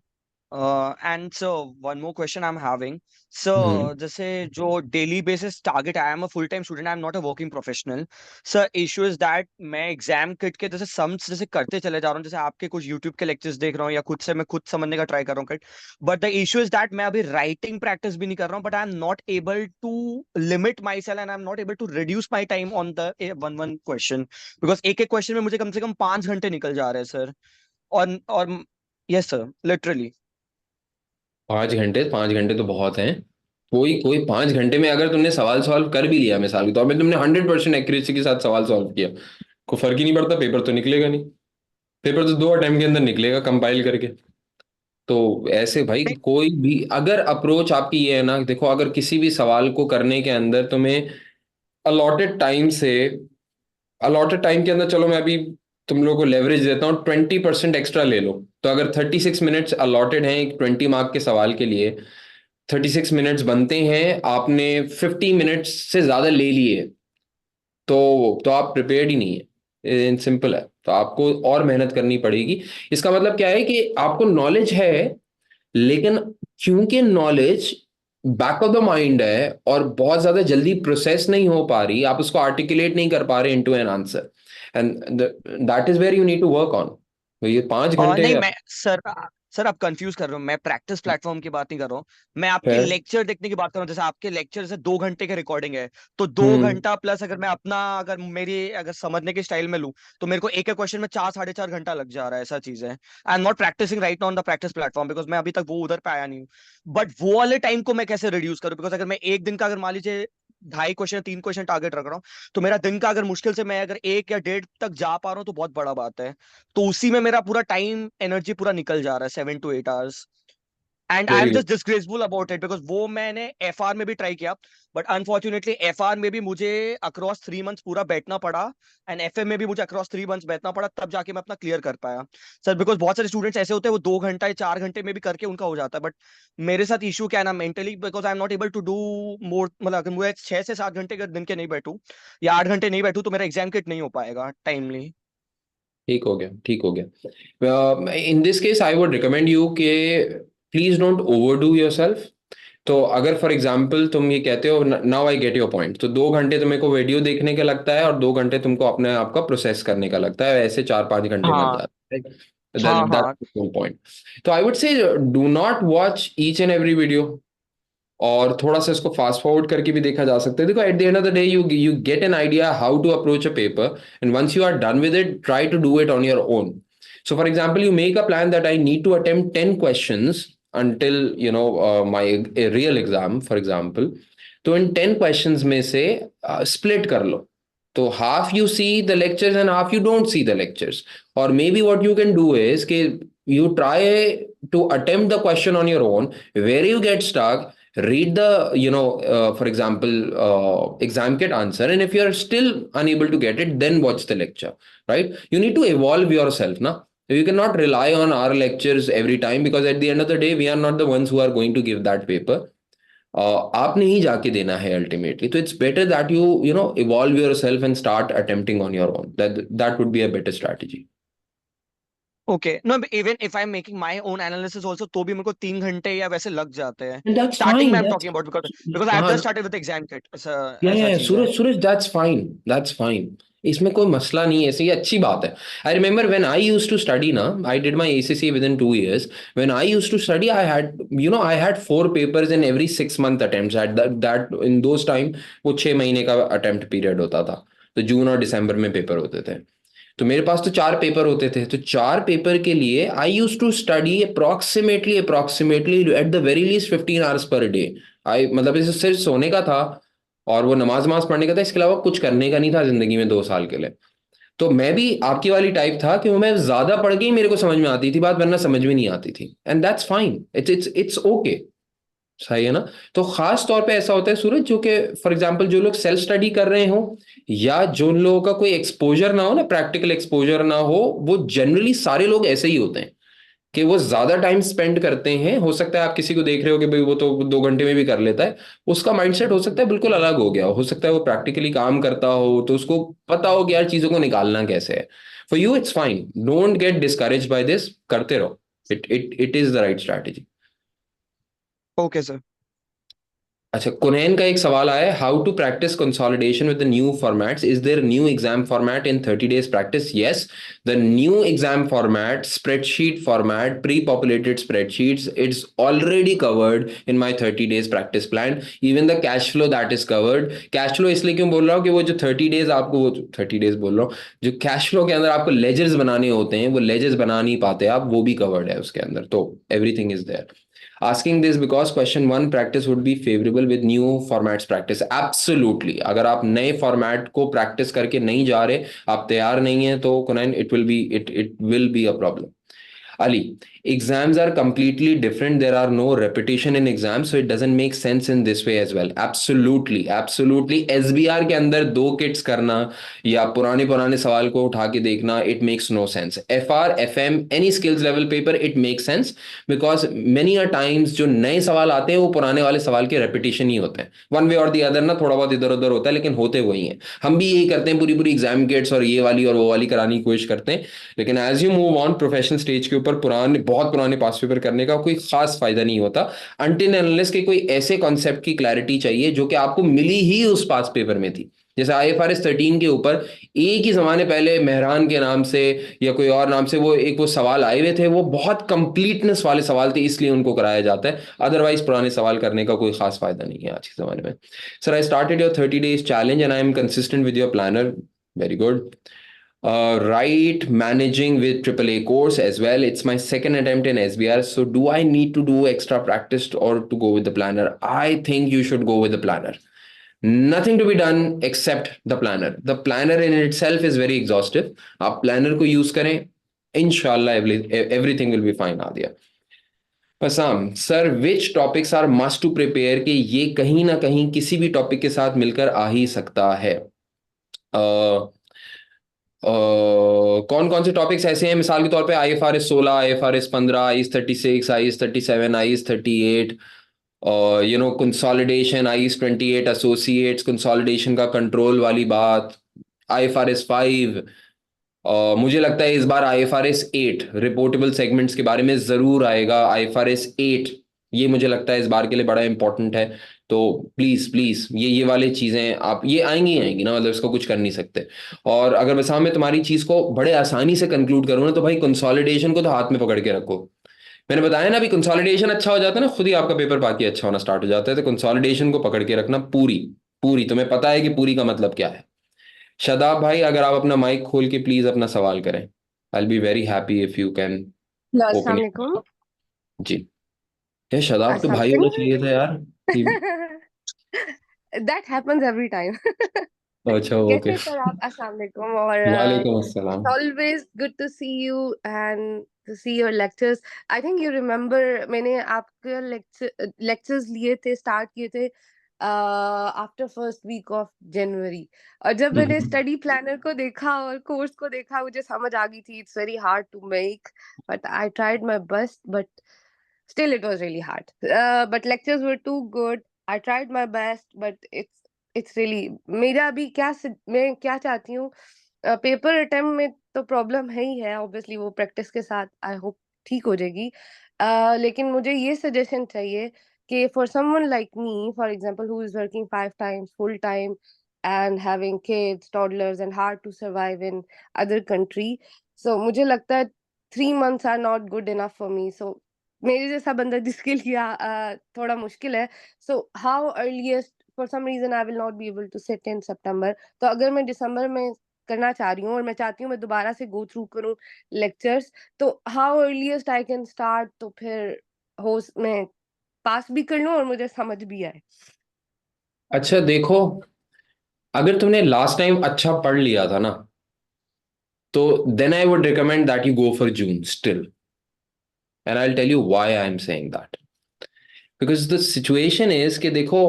And so one more question I am having. So hmm. जैसे जो daily basis target, I am a full time student, I am not a working professional. Sir issue is that मैं exam kit के जैसे sums जैसे करते चले जा रहा हूँ, जैसे आपके कुछ यूट्यूब के लेक्चर्स देख रहा हूँ या खुद से मैं खुद समझने का ट्राई कर रहा हूँ kit. But the issue is that मैं अभी राइटिंग प्रैक्टिस भी नहीं कर रहा हूँ, but I am not able to limit my self and I am not able to reduce my time on the one one question, because एक एक question में मुझे कम से कम 5 घंटे निकल जा रहे हैं सर। और यस सर, लिटरली। 5 घंटे, 5 घंटे तो बहुत हैं। कोई कोई 5 घंटे में अगर तुमने सवाल सॉल्व कर भी लिया, मिसाल के तौर पे तुमने 100% एक्यूरेसी के साथ सवाल सॉल्व किया, कोई फर्क ही नहीं पड़ता, पेपर तो निकलेगा नहीं। पेपर तो 2 अटेम्प्ट के अंदर निकलेगा कंपाइल करके। तो ऐसे भाई कोई भी अगर अप्रोच आपकी ये है ना, देखो अगर किसी भी सवाल को करने के अंदर तुम्हें अलॉटेड टाइम से, अलॉटेड टाइम के अंदर, चलो मैं अभी तुम लोगों को लेवरेज देता हूँ, 20% एक्स्ट्रा ले लो। तो अगर 36 मिनट्स अलॉटेड हैं एक 20 मार्क के सवाल के लिए, 36 मिनट्स बनते हैं, आपने 50 मिनट्स से ज्यादा ले लिए, तो आप प्रिपेयर्ड ही नहीं है, इन सिंपल है। तो आपको और मेहनत करनी पड़ेगी। इसका मतलब क्या है कि आपको नॉलेज है, लेकिन क्योंकि knowledge back of the mind है और बहुत ज्यादा जल्दी प्रोसेस नहीं हो पा रही, आप उसको आर्टिकुलेट नहीं कर पा रहे into an answer, and that is where you need to work on. तो ये 5 घंटे नहीं मैं सर, सर आप कंफ्यूज कर रहे हो, मैं प्रैक्टिस प्लेटफॉर्म की बात नहीं कर रहा हूँ। मैं आपकी फिर। लेक्चर देखने की बात कर रहा हूँ। जैसे आपके लेक्चर जैसे 2 घंटे के रिकॉर्डिंग है, तो दो हम्म। घंटा प्लस अगर मैं अपना, अगर मेरी अगर समझने के स्टाइल में लूँ, तो मेरे को एक एक क्वेश्चन में 4 साढ़े 4 घंटा लग जा रहा है। ऐसा चीज है। I am not practising right on the practice platform, because मैं अभी तक वो उधर पे आया नहीं हूँ। बट वो वाले टाइम को मैं कैसे रिड्यूस करूँ, बिकॉज अगर मैं एक दिन का, अगर मान लीजिए 2.5 क्वेश्चन 3 क्वेश्चन टारगेट रख रहा हूँ, तो मेरा दिन का अगर मुश्किल से मैं अगर 1 या 1.5 तक जा पा रहा हूँ तो बहुत बड़ा बात है। तो उसी में मेरा पूरा टाइम एनर्जी पूरा निकल जा रहा है, 7 to 8 hours. And I am very just good. Disgraceful about it, because वो मैंने एफआर में भी ट्राई किया, बट अनफॉर्चुनेटली एफआर में भी मुझे अक्रॉस 3 मंथ्स पूरा बैठना पड़ा, एंड एफएम में भी मुझे अक्रॉस 3 मंथ्स बैठना पड़ा, तब जाके मैं अपना क्लियर कर पाया। सर बिकॉज बहुत सारे स्टूडेंट्स ऐसे होते हैं, वो 2 घंटा या 4 घंटे में भी करके उनका हो जाता है, बट मेरे साथ इशू क्या है ना, mentally, because I am not able to do more, मतलब अगर मुझे 6 से 7 घंटे अगर दिन के नहीं बैठूं या 8 घंटे नहीं बैठूं, तो मेरा एग्जाम किट नहीं हो पाएगा टाइमली। ठीक हो गया, ठीक हो गया। In this case I would recommend you के प्लीज डोंट ओवरडू योरसेल्फ। तो अगर फॉर एग्जाम्पल तुम ये कहते हो, now I get your point, तो 2 घंटे तुम्हें को वीडियो देखने का लगता है और 2 घंटे तुमको अपने आप का प्रोसेस करने का लगता है, ऐसे 4-5 घंटे बन हाँ जाते हैं। हाँ हाँ। That's point. तो I would say do not watch each and every video, और थोड़ा सा इसको फास्ट फॉरवर्ड करके भी देखा जा सकता है। देखो, at the end of the day you get an idea how to approach a paper, and once you are done with it, try to do it on your own. So, for example, you make a plan that I need to attempt 10 questions until, my real exam, for example. तो इन 10 questions में से split कर लो. तो half you see the lectures and half you don't see the lectures. Or maybe what you can do is कि you try to attempt the question on your own. Where you get stuck, read the, for example, exam kit answer, and if you are still unable to get it, then watch the lecture, right? You need to evolve yourself, na. You cannot rely on our lectures every time, because at the end of the day we are not the ones who are going to give that paper. आपने ही जाके देना है ultimately. तो it's better that you evolve yourself and start attempting on your own. That would be a better strategy. Okay no, even if I am making my own analysis also, तो भी मेरे को 3 घंटे या वैसे लग जाते हैं। And that's starting fine. में I am That's talking about, because because I have just हाँ. स्टार्टेड विद एग्जाम किट, ऐसा ऐसा या चीज है। Suraj, that's fine. That's fine. इसमें कोई मसला नहीं है, ऐसी अच्छी बात है. I remember when I used to study ना, I did my ACC with in 2 years. When I used to study, I had 4 papers in every 6 month attempts. At that in those time, वो 6 महीने का attempt period होता था. तो जून और दिसंबर में paper होते थे. तो मेरे पास तो 4 पेपर होते थे. तो 4 पेपर के लिए I use to study approximately at the very least 15 hours per day. I मतलब इसे सिर्फ सोने का था और वो नमाज नमाज पढ़ने का था, इसके अलावा कुछ करने का नहीं था जिंदगी में 2 साल के लिए. तो मैं भी आपकी वाली टाइप था कि मैं ज्यादा पढ़ के ही मेरे को समझ में आती थी बात, वरना समझ में नहीं आती थी. And that's fine. It's okay. सही है ना. तो खास तौर पे ऐसा होता है सूरज, जो कि फॉर एग्जांपल जो लोग सेल्फ स्टडी कर रहे हो, या जो लोगों का कोई एक्सपोजर ना हो ना, प्रैक्टिकल एक्सपोजर ना हो, वो जनरली सारे लोग ऐसे ही होते हैं कि वो ज्यादा टाइम स्पेंड करते हैं. हो सकता है आप किसी को देख रहे हो कि भाई वो तो 2 घंटे में भी कर लेता है, उसका माइंडसेट हो सकता है बिल्कुल अलग हो गया हो सकता है वो प्रैक्टिकली काम करता हो तो उसको पता हो कि यार चीजों को निकालना कैसे है. For you it's fine. Don't get discourage by this. करते रहो. It is the right strategy. Okay sir. अच्छा, कुनैन का एक सवाल आया है, how to practice consolidation with the new formats, is there new exam format in 30 days practice? Yes, the new exam format, spreadsheet format, pre populated spreadsheets, it's already covered in my 30 days practice plan. Even the cash flow that is covered. Cash flow इसलिए क्यों बोल रहा हूँ कि वो जो 30 days आपको, वो 30 days बोल रहा हूँ, जो कैश फ्लो के अंदर आपको लेजर्स बनाने होते हैं, वो लेजर्स बना नहीं पाते आप, वो भी कवर्ड है उसके अंदर. तो everything is there. Asking this because question one, practice would be favorable with new formats practice. Absolutely. अगर आप नए फॉर्मेट को प्रैक्टिस करके नहीं जा रहे, आप तैयार नहीं है, तो कुनैन, it will be a problem. Ali, exams are completely different. There are no repetition in exams, so it doesn't make sense in this way as well. Absolutely, absolutely. SBR के अंदर 2 kits करना या पुराने पुराने सवाल को उठा के देखना, it makes no sense. FR, FM, any skills level paper, it makes sense because many a times जो नए सवाल आते हैं वो पुराने वाले सवाल के repetition ही होते हैं. One way or the other ना, थोड़ा बहुत इधर उधर होता है, लेकिन होते वही हैं. हम भी यही करते हैं, पूरी पूरी एग्जाम किट्स और ये वाली और वो वाली कराने की कोशिश करते हैं, लेकिन as you move on professional stage के ऊपर पुराने, बहुत पुराने पास पेपर करने का कोई खास फायदा नहीं होता, अनटिल अनलेस के कोई ऐसे कॉन्सेप्ट की क्लैरिटी चाहिए जो कि आपको मिली ही उस पास पेपर में थी. जैसे IFRS 13 के ऊपर एक ही जमाने पहले मेहरान के नाम से या कोई और नाम से वो सवाल आए हुए थे, वो बहुत कंप्लीटनेस वाले सवाल थे, इसलिए उनको कराया जाता है. अदरवाइज पुराने सवाल करने का कोई खास फायदा नहीं है आज के जमाने में. Sir, I started your 30 days challenge and I am consistent with your planner. Very good. Right, managing with AAA course as well. It's my second attempt in SBR. So do I need to do extra practice or to go with the planner? I think you should go with the planner. Nothing to be done except the planner. The planner in itself is very exhaustive. आप planner को use करें, inshallah everything will be fine. आदिया. पसाम sir, which topics are must to prepare, कि ये कहीं ना कहीं किसी भी टॉपिक के साथ मिलकर आ ही सकता है. कौन कौन से टॉपिक्स ऐसे हैं, मिसाल के तौर पे IFRS 16, IFRS 15, IS 36, IS 37, IS 38, और कंसोलिडेशन, IS 28 एसोसिएट्स, कंसोलिडेशन का कंट्रोल वाली बात, IFRS 5. मुझे लगता है इस बार IFRS 8 रिपोर्टेबल सेगमेंट्स के बारे में जरूर आएगा. IFRS 8 ये मुझे लगता है इस बार के लिए बड़ा इंपॉर्टेंट है। तो प्लीज प्लीज ये वाले चीजें आप, ये आएंगी ही आएंगी ना, मतलब इसको कुछ कर नहीं सकते। और अगर बस मैं तुम्हारी चीज को बड़े आसानी से कंक्लूड करूँ ना, तो भाई कंसोलिडेशन को तो हाथ में पकड़ के रखो। मैंने बताया ना, अभी कंसोलिडेशन अच्छा हो जाता है ना, खुद ही आपका पेपर बाकी अच्छा होना स्टार्ट हो जाता है। तो कंसोलिडेशन को पकड़ के रखना पूरी पूरी। तुम्हें पता है कि पूरी का मतलब क्या है। शादाब भाई, अगर आप अपना माइक खोल के प्लीज अपना सवाल करें, I be very happy if you can hello, open अस्सलाम इट। वालेकुम। जी। ये शादाब तो ऐसा भाई तो होना नहीं चाहिए था यार कि। है। That happens every time. अच्छा, कैसे ओके। हैं सर आप? अस्सलाम वालेकुम। और वालेकुम इट्स अस्सलाम। Always good to see you and to see your lectures. I think you remember, मैंने आपके लेक्चर्स लिए थे, स्टार्ट किए थे after first week of January. और जब मैंने हम्म। स्टडी प्लानर को देखा और कोर्स को देखा, मुझे समझ आ गई थी it's very hard to make, but I tried my best, but still it was really hard. But lectures were too good. I tried my best, but it's really मेरा अभी मैं क्या चाहती हूँ, पेपर अटेम्प्ट में तो प्रॉब्लम है ही है, ऑब्वियसली वो प्रैक्टिस के साथ आई होप ठीक हो जाएगी। लेकिन मुझे ये सजेशन चाहिए कि for someone like me, for example, who is working 5 times full time and having kids, toddlers, and hard to survive in other country. So मुझे लगता है 3 months are not good enough for me. So मेरे जैसा बंदा जिसके लिए थोड़ा मुश्किल है, so how earliest, for some reason I will not be able to sit in September. तो अगर मैं दिसंबर में करना चाह रही हूँ और मैं चाहती हूँ मैं दोबारा से गो थ्रू करूँ लेक्चर्स, तो how earliest I can start, तो फिर हो मैं पास भी कर लूँ और मुझे समझ भी आए। अच्छा देखो, अगर तुमने लास्ट टाइम अच्छा पढ़ लिया था ना, तो then I would recommend that you go for June still. And I will tell you why I am saying that. Because the situation is कि देखो,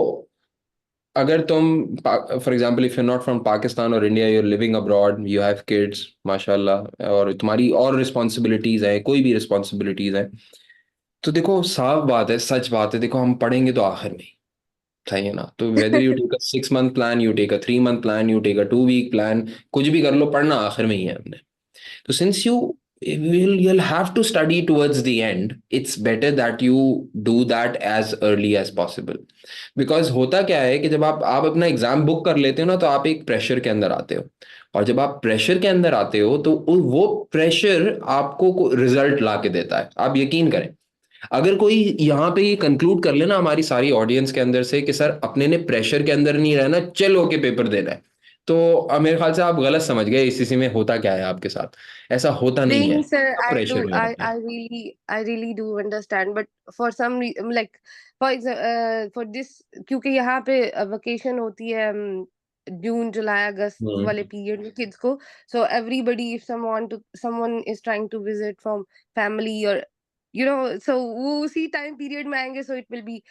अगर तुम for example if you not from Pakistan और India, you are living abroad, you have kids माशाल्लाह, और तुम्हारी और responsibilities हैं, कोई भी रिस्पॉन्सिबिलिटीज हैं, तो देखो साफ बात है, सच बात है, देखो हम पढ़ेंगे तो आखिर में ही, सही है ना। तो whether you take a 6 month plan, you take a 3 month plan, you take a 2 week plan, कुछ भी कर लो, पढ़ना आखिर में ही है हमने। So since you'll have to study towards the end, it's better that you do that as early as possible. Because होता क्या है कि जब आप अपना एग्जाम बुक कर लेते हो ना, तो आप एक प्रेशर के अंदर आते हो। और जब आप प्रेशर के अंदर आते हो, तो वो प्रेशर आपको रिजल्ट ला के देता है, आप यकीन करें। अगर कोई यहाँ पे ये कंक्लूड कर लेना हमारी सारी ऑडियंस के अंदर से कि सर अपने ने प्रेशर के अंदर नहीं रहना, चलो के पेपर देना है, तो मेरे ख्याल से आप गलत समझ गए इसी में होता क्या है आपके साथ। ऐसा होता नहीं है, नहीं सर, सब I do, प्रेशर में रहते हैं। I really do understand, but for some reason, like for example, for this, क्योंकि यहाँ पे वेकेशन होती है जून जुलाई अगस्त वाले हम्म। पीरियड में किड्स को, so everybody, if someone is trying to visit from family or so वो उसी टाइम पीरियड में आएंगे, so it will be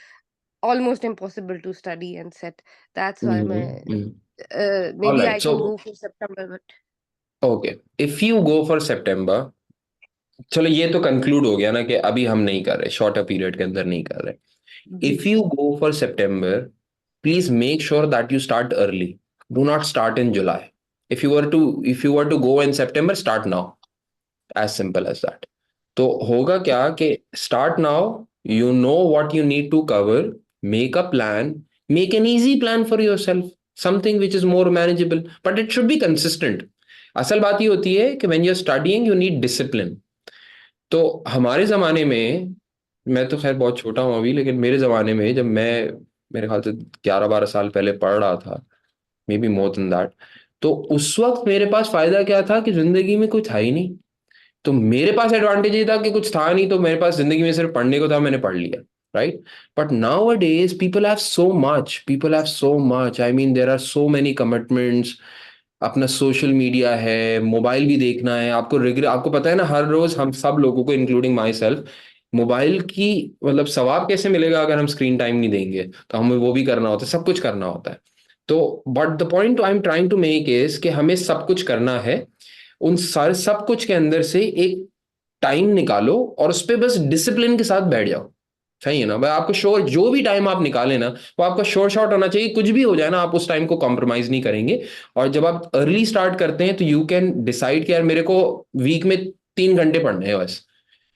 almost impossible to study and set. That's why मैं maybe I alright, so can go for September, but okay, if you go for September, चलो ये तो conclude हो गया ना कि अभी हम नहीं कर रहे, शॉर्टर पीरियड के अंदर नहीं कर रहे। जी। If you go for September, please make sure that you start early. Do not start in July. If you were to go in September, start now. As simple as that. तो होगा क्या कि start now, you know what you need to cover, make a plan, make an easy plan for yourself, something which is more manageable, but it should be consistent. असल बात ये होती है कि when you're studying, you need discipline. तो हमारे जमाने में, मैं तो खैर बहुत छोटा हूँ अभी, लेकिन मेरे जमाने में जब मैं, मेरे ख्याल से 11-12 साल पहले पढ़ रहा था, may be more than that, तो उस वक्त मेरे पास फायदा क्या था कि जिंदगी में कुछ था ही नहीं। तो मेरे पास एडवांटेज ये था कि कुछ था नहीं, तो मेरे पास जिंदगी में सिर्फ पढ़ने को था, मैंने पढ़ लिया, right. But nowadays people have so much, I mean there are so many commitments. अपना सोशल मीडिया है, मोबाइल भी देखना है आपको, आपको पता है ना, हर रोज हम सब लोगों को इंक्लूडिंग माई सेल्फ, मोबाइल की मतलब सवाब कैसे मिलेगा अगर हम स्क्रीन टाइम नहीं देंगे, तो हमें वो भी करना होता है, सब कुछ करना होता है। तो but the point I am trying to make is कि हमें सब कुछ करना है, उन सारे सब कुछ के अंदर से एक टाइम निकालो और उस पर बस डिसिप्लिन के साथ बैठ जाओ। सही है ना भाई, आपको शोर जो भी टाइम आप निकाले ना, वो आपका शोर शॉट होना चाहिए, कुछ भी हो जाए ना, आप उस टाइम को कॉम्प्रोमाइज नहीं करेंगे। और जब आप अर्ली स्टार्ट करते हैं, तो यू कैन डिसाइड कि यार मेरे को वीक में 3 घंटे पढ़ने हैं बस,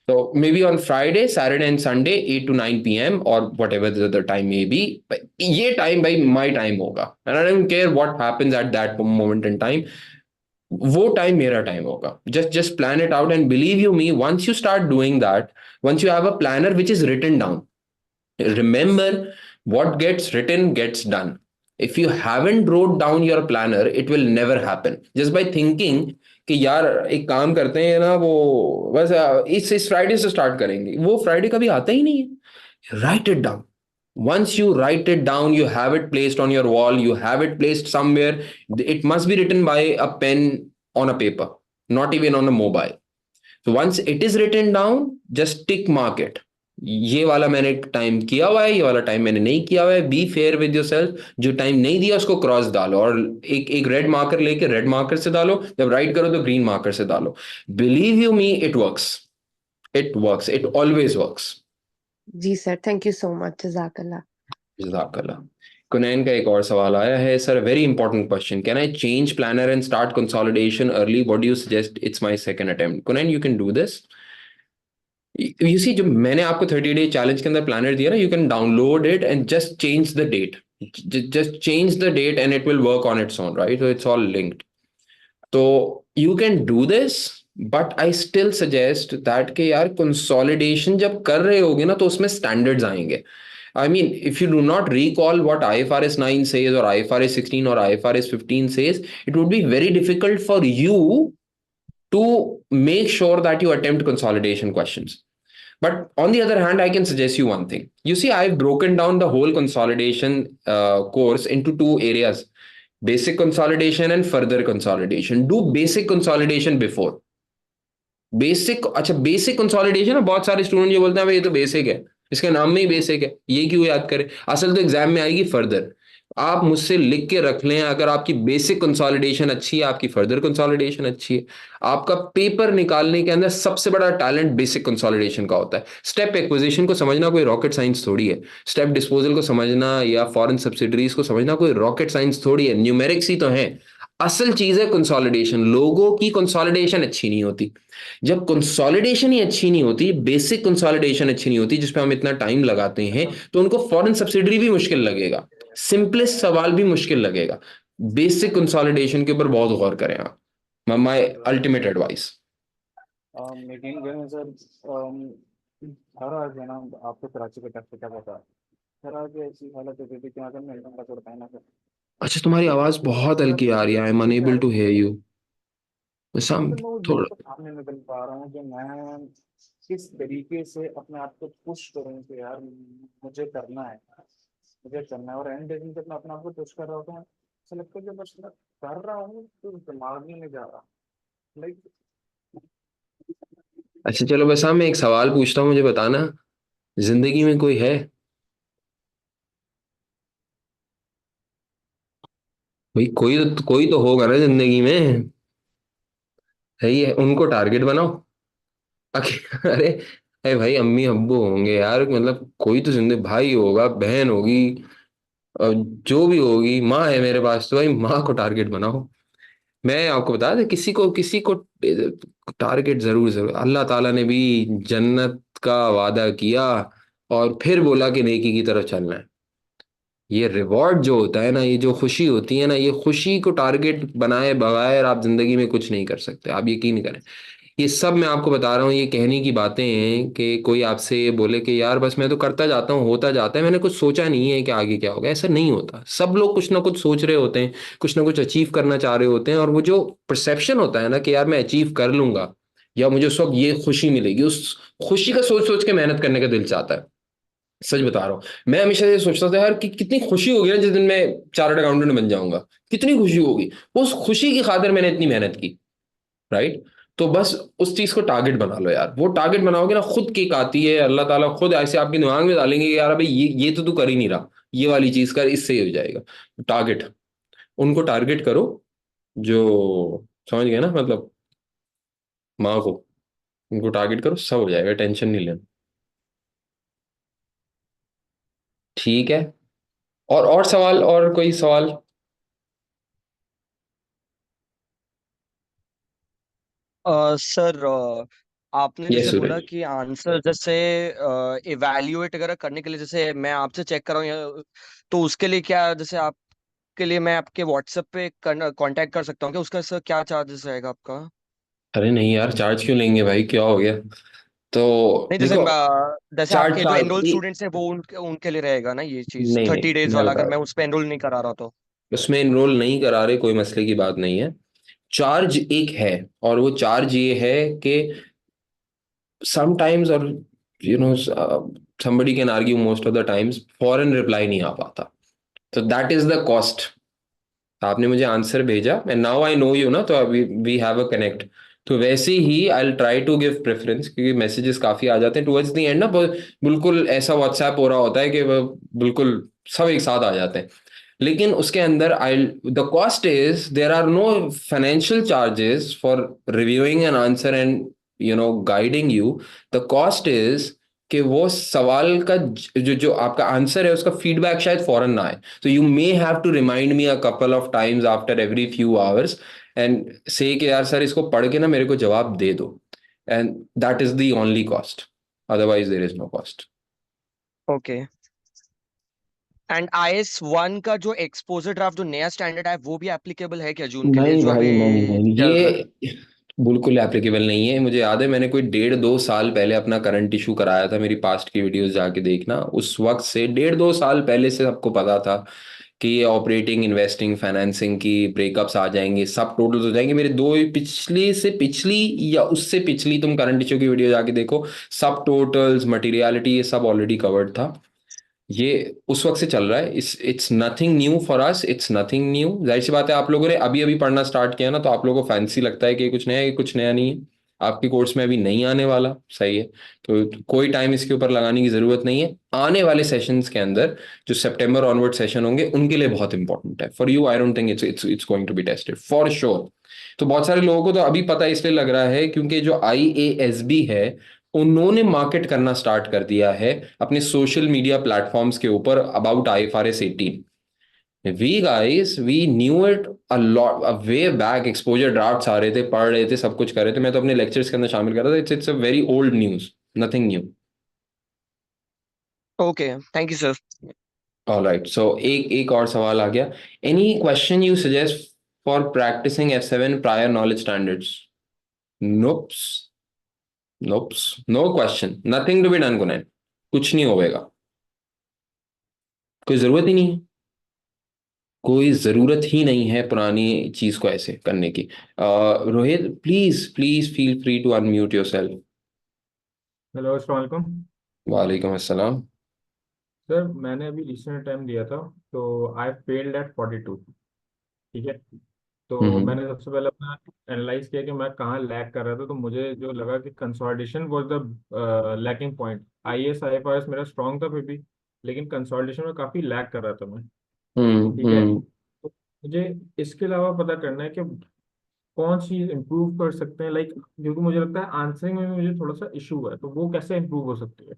So maybe on Friday, Saturday and Sunday 8 to 9 p.m. or whatever the time may be. ये time by my time होगा. And I don't care what happens at that moment in time. वो time मेरा time होगा. Just plan it out, and believe you me, once you start doing that, once you have a planner which is written down, remember, what gets written gets done. If you haven't wrote down your planner, it will never happen. Just by thinking कि यार एक काम करते हैं ना, वो बस इस फ्राइडे से स्टार्ट करेंगे, वो फ्राइडे कभी आता ही नहीं है. Right it down. Once you write it down, you have it placed on your wall, you have it placed somewhere. It must be written by a pen on a paper, not even on a mobile. So once it is written down, just tick mark it. ये वाला मैंने time किया हुआ है, ये वाला time मैंने नहीं किया हुआ है. Be fair with yourself. जो टाइम नहीं दिया उसको क्रॉस डालो, और एक रेड मार्कर लेके रेड मार्कर से डालो. जब राइट करो तो ग्रीन मार्कर से डालो. Believe you me, it works. It works. It always works. जी sir, thank you so much. जज़ाकल्लाह. जज़ाकल्लाह. कुनैन का एक और सवाल आया है. Sir, very important question. Can I change planner and start consolidation early? What do you suggest? It's my second attempt. कुनैन, you can do this. You see, जो मैंने आपको 30 डे चैलेंज के अंदर प्लानर दिया ना, you can download it and just change the date. Just change the date and it will work on its own, right? So it's all linked. तो you can do this, but I still suggest that के यार consolidation जब कर रहे होगे ना, तो उसमें स्टैंडर्ड्स आएंगे. I mean, if you do not recall what IFRS 9 says or IFRS 16 or IFRS 15 says, it would be very difficult for you to make sure that you attempt consolidation questions. But on the other hand, I can suggest you one thing. You see, I've broken down the whole consolidation course into two areas: basic consolidation and further consolidation. Do basic consolidation before. Basic, अच्छा basic consolidation है. बहुत सारे student ये बोलते हैं भाई ये तो बेसिक है, इसके नाम में ही बेसिक है, ये क्यों याद करें? असल तो एग्जाम में आएगी फर्दर. आप मुझसे लिख के रख लें, अगर आपकी बेसिक कंसोलिडेशन अच्छी है, आपकी फर्दर कंसोलिडेशन अच्छी है. आपका पेपर निकालने के अंदर सबसे बड़ा टैलेंट बेसिक कंसोलिडेशन का होता है. स्टेप एक्विजिशन को समझना कोई रॉकेट साइंस थोड़ी है. स्टेप डिस्पोजल को समझना या फॉरेन सब्सिडरीज को समझना कोई रॉकेट साइंस थोड़ी है. न्यूमेरिक्स ही तो है. असल चीज है कंसोलिडेशन. लोगों की कंसोलिडेशन अच्छी नहीं होती. जब कंसोलिडेशन ही अच्छी नहीं होती, बेसिक कंसोलिडेशन अच्छी नहीं होती, जिसपे हम इतना टाइम लगाते हैं, तो उनको फॉरेन सब्सिडरी भी मुश्किल लगेगा, सिंपलेस्ट सवाल भी मुश्किल लगेगा. बेसिक कंसोलिडेशन के ऊपर बहुत गौर करें आप. My ultimate advice. मीटिंग में सर, हर आज है ना, आपको कराची का टफ क्या पता है सर? आज ऐसी हालत है कि यहाँ का मेल्टन का छोड़ता है ना सर. अच्छा, तुम्हारी आवाज बहुत हल्की आ रही है. I am unable to hear you. सम मैं वो थोड़ा. बिल्कुल सामने निकल पा रहा हूँ कि मैं किस तरीके से अपने आप को पुश करूँ कि यार मुझे करना है, मुझे करना है. और एंड डेट में जब मैं अपने आप को पुश कर रहा होता हूँ, ऐसा लगता है कि बस मैं कर रहा हूँ तो दिमाग ही नहीं जा रहा. लाइक अच्छा चलो, बस मैं एक सवाल पूछता हूँ, मुझे बताना, जिंदगी में कोई है भाई? कोई तो होगा ना जिंदगी में. सही है, उनको टारगेट बनाओ. अरे अरे भाई, अम्मी अब्बू होंगे यार, मतलब कोई तो जिंदगी, भाई होगा, बहन होगी, जो भी होगी, माँ है मेरे पास, तो भाई माँ को टारगेट बनाओ. मैं आपको बता दें, किसी को टारगेट जरूर जरूर. अल्लाह ताला ने भी जन्नत का वादा किया और फिर बोला कि नेकी की तरफ चलना है. ये रिवॉर्ड जो होता है ना, ये जो खुशी होती है ना, ये खुशी को टारगेट बनाए बगैर आप जिंदगी में कुछ नहीं कर सकते. आप यकीन करें. ये सब मैं आपको बता रहा हूँ, ये कहने की बातें हैं कि कोई आपसे ये बोले कि यार बस मैं तो करता जाता हूँ, होता जाता है, मैंने कुछ सोचा नहीं है कि आगे क्या होगा. ऐसा नहीं होता. सब लोग कुछ ना कुछ सोच रहे होते हैं, कुछ ना कुछ अचीव करना चाह रहे होते हैं, और वो जो परसेप्शन होता है ना कि यार मैं अचीव कर लूंगा या मुझे उस वक्त ये खुशी मिलेगी, उस खुशी का सोच सोच के मेहनत करने का दिल चाहता है. सच बता रहा हूँ. मैं हमेशा ये सोचता था यार कि कितनी खुशी होगी ना जिस दिन मैं चार्टर्ड अकाउंटेंट बन जाऊंगा, कितनी खुशी होगी. उस खुशी की खातिर मैंने इतनी मेहनत की. राइट. तो बस उस चीज को टारगेट बना लो यार. वो टारगेट बनाओगे ना, खुद केक आती है. अल्लाह ताला खुद ऐसे आपके दिमाग में डालेंगे कि यार अभी ये तो तू कर ही नहीं रहा, ये वाली चीज कर, इससे ही हो जाएगा. टारगेट, उनको टारगेट करो जो, समझ गए ना, मतलब माँ को. उनको टारगेट करो, सब हो जाएगा, टेंशन नहीं लेना. ठीक है. और सवाल, और कोई सवाल? सर, आपने यस जैसे बोला सूरज। कि आंसर जैसे इवैल्यूएट अगर करने के लिए जैसे मैं आपसे चेक कर रहा हूँ, तो उसके लिए क्या जैसे आपके लिए मैं आपके व्हाट्सएप पे कांटेक्ट कर सकता हूँ क्या? उसका सर क्या चार्जेस रहेगा आपका? अरे नहीं यार, चार्ज क्यों लेंगे भाई, क्या हो गया? तो नहीं, जैसे देखो, जैसे चार्ज आपके जो चार्ज एनरोल स्टूडेंट्स हैं वो उनके उनके लिए रहेगा ना ये चीज, नहीं नहीं, 30 डेज मैं वाला, बता अगर रहा मैं हूँ, उस पर एनरोल नहीं करा रहा तो? उसमें इनरोल नहीं करा रहे कोई मसले की बात नहीं है। चार्ज एक है, और वो चार्ज ये है कि समटाइम्स, और you know somebody can argue most of the times foreign reply नहीं आ पाता, तो दैट इज द कॉस्ट। आपने मुझे आंसर भेजा and now I know you ना, तो अभी वी हैव अ कनेक्ट। तो वैसे ही I try to give preference, क्योंकि मैसेजेस काफी आ जाते हैं टुवर्ड्स द एंड ना, बिल्कुल ऐसा व्हाट्सएप हो रहा होता है कि वो बिल्कुल सब एक साथ आ जाते हैं। लेकिन उसके अंदर I, the cost is there are no financial charges for reviewing an answer and guiding you. The cost is कि वो सवाल का जो जो आपका आंसर है उसका फीडबैक शायद फौरन ना आए, so you may have to remind me a couple of times after every few hours and say कि यार सर इसको पढ़ के ना मेरे को जवाब दे दो, and that is the only cost, otherwise there is no cost। Okay. And IS 1 का जो एक्सपोजर ड्राफ्ट जो नया स्टैंडर्ड है वो भी एप्लीकेबल है क्या जून के लिए, नहीं जो भाई, अभी नहीं नहीं, चल रहा है? ये बिल्कुल एप्लीकेबल नहीं है। मुझे याद है मैंने कोई 1.5 2 साल पहले अपना करंट इशू कराया था, मेरी पास्ट की वीडियोस जाके देखना, उस वक्त से 1.5 2 साल पहले से सबको पता था कि ये ऑपरेटिंग, इन्वेस्टिंग, फाइनेंसिंग की ब्रेकअप्स आ जाएंगे, सब टोटल्स हो जाएंगे। मेरे दो पिछली से पिछली या उससे पिछली तुम करंट इशू की वीडियो जाके देखो, सब टोटल्स, मटेरियलिटी, ये सब ऑलरेडी कवर्ड था। ये उस वक्त से चल रहा है, it's nothing new for us, it's nothing new. जाहिर सी बात है, आप लोगों ने अभी अभी पढ़ना स्टार्ट किया ना, तो आप लोगों को फैंसी लगता है कि ये कुछ नया है, ये कुछ नया नहीं है, आपके कोर्स में अभी नहीं आने वाला। सही है, तो कोई टाइम इसके ऊपर लगाने की जरूरत नहीं है। आने वाले सेशंस के अंदर जो सितंबर ऑनवर्ड सेशन होंगे उनके लिए बहुत इंपॉर्टेंट है। For you I don't think it's it's it's going to be tested for sure. तो बहुत सारे लोगों को तो अभी पता इसलिए लग रहा है क्योंकि जो IASB है उन्होंने मार्केट करना स्टार्ट कर दिया है अपने सोशल मीडिया प्लेटफॉर्म्स के ऊपर about IFRS 18। We guys we knew it a lot, a way back, exposure drafts आ रहे थे, पढ़ रहे थे, सब कुछ कर रहे थे, मैं तो अपने लेक्चर्स के अंदर शामिल कर रहा था। It's a very old news, nothing new. Okay, thank you sir. Alright, so एक एक और सवाल आ गया। Any question you suggest for practicing F7 prior knowledge standards? Nopes, nopes, no question, nothing to be done कुनैन, कुछ नहीं होएगा, कोई जरूरत ही नहीं है, कोई जरूरत ही नहीं है पुरानी चीज को ऐसे करने की। Rohit, please please feel free to unmute yourself. Hello, अस्सलाम वालेकुम। वालेकुम अस्सलाम। सर, मैंने अभी रिसेंट टाइम दिया था, तो आई फेल्ड एट 42। ठीक है। तो हम्म मैंने सबसे पहले अपना एनालाइज किया कि मैं कहाँ लैग कर रहा था, तो मुझे जो लगा कि consolidation was the lacking point. IAS IFRS मेरा स्ट्रॉन्ग था फिर भी, लेकिन कंसोलिडेशन में काफ़ी लैग कर रहा था मैं। ठीक है। हम्म। तो मुझे इसके अलावा पता करना है कि कौन चीज़ इम्प्रूव कर सकते हैं, लाइक क्योंकि मुझे लगता है आंसरिंग में मुझे थोड़ा सा इशू है, तो वो कैसे इम्प्रूव हो सकती है।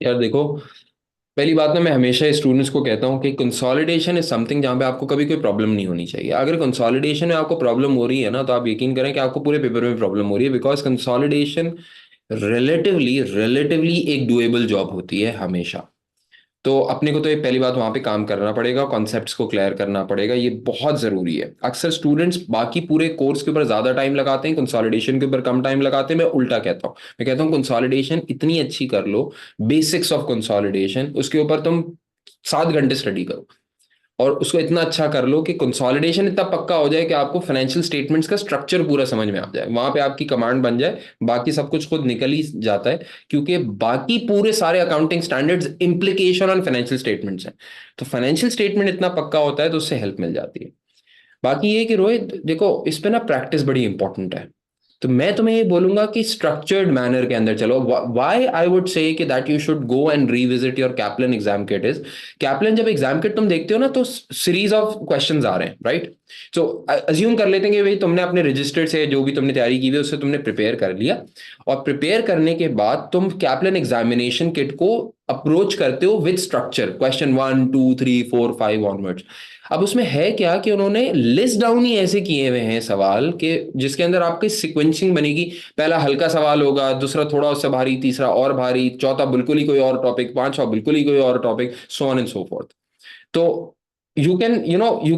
यार देखो, पहली बात ना, मैं हमेशा स्टूडेंट्स को कहता हूँ कि कंसोलिडेशन इज समथिंग जहाँ पे आपको कभी कोई प्रॉब्लम नहीं होनी चाहिए। अगर कंसोलिडेशन में आपको प्रॉब्लम हो रही है ना, तो आप यकीन करें कि आपको पूरे पेपर में प्रॉब्लम हो रही है, बिकॉज कंसोलिडेशन रिलेटिवली रिलेटिवली एक डुएबल जॉब होती है हमेशा। तो अपने को तो ये पहली बात वहां पे काम करना पड़ेगा, कॉन्सेप्ट्स को क्लियर करना पड़ेगा, ये बहुत जरूरी है। अक्सर स्टूडेंट्स बाकी पूरे कोर्स के ऊपर ज्यादा टाइम लगाते हैं, कंसोलिडेशन के ऊपर कम टाइम लगाते हैं। मैं उल्टा कहता हूँ, मैं कहता हूँ कंसोलिडेशन इतनी अच्छी कर लो, बेसिक्स ऑफ कंसोलिडेशन, उसके ऊपर तुम 7 घंटे स्टडी करो, और उसको इतना अच्छा कर लो कि कंसोलिडेशन इतना पक्का हो जाए कि आपको फाइनेंशियल स्टेटमेंट्स का स्ट्रक्चर पूरा समझ में आ जाए, वहां पे आपकी कमांड बन जाए, बाकी सब कुछ खुद निकल ही जाता है। क्योंकि बाकी पूरे सारे accounting standards implication on financial statements हैं। तो फाइनेंशियल स्टेटमेंट इतना पक्का होता है तो उससे हेल्प मिल जाती है। बाकी ये कि रोहित देखो, इस पे ना प्रैक्टिस बड़ी इंपॉर्टेंट है। तो मैं तुम्हें ये बोलूंगा कि स्ट्रक्चर्ड मैनर के अंदर चलो। व्हाई आई वुड से कि that you should go and revisit your Kaplan exam kit is, Kaplan जब एग्जाम किट तुम देखते हो ना, तो सीरीज ऑफ क्वेश्चंस आ रहे हैं, राइट? सो अज्यूम कर लेते हैं कि भाई तुमने अपने रजिस्टर से जो भी तुमने तैयारी की हुई है उससे तुमने प्रिपेयर कर लिया, और प्रिपेयर करने के बाद तुम कैप्लन एग्जामिनेशन किट को अप्रोच करते हो विद स्ट्रक्चर, क्वेश्चन 1 2 3 4 5 ऑनवर्ड्स। अब उसमें है क्या कि उन्होंने लिस्ट डाउन ही ऐसे किए हुए हैं सवाल के जिसके अंदर आपकी सिक्वेंसिंग बनेगी। पहला हल्का सवाल होगा, दूसरा थोड़ा उससे भारी, तीसरा और भारी, चौथा बिल्कुल ही कोई और टॉपिक, पांचवा बिल्कुल ही कोई और topic, so on and so fourth. तो you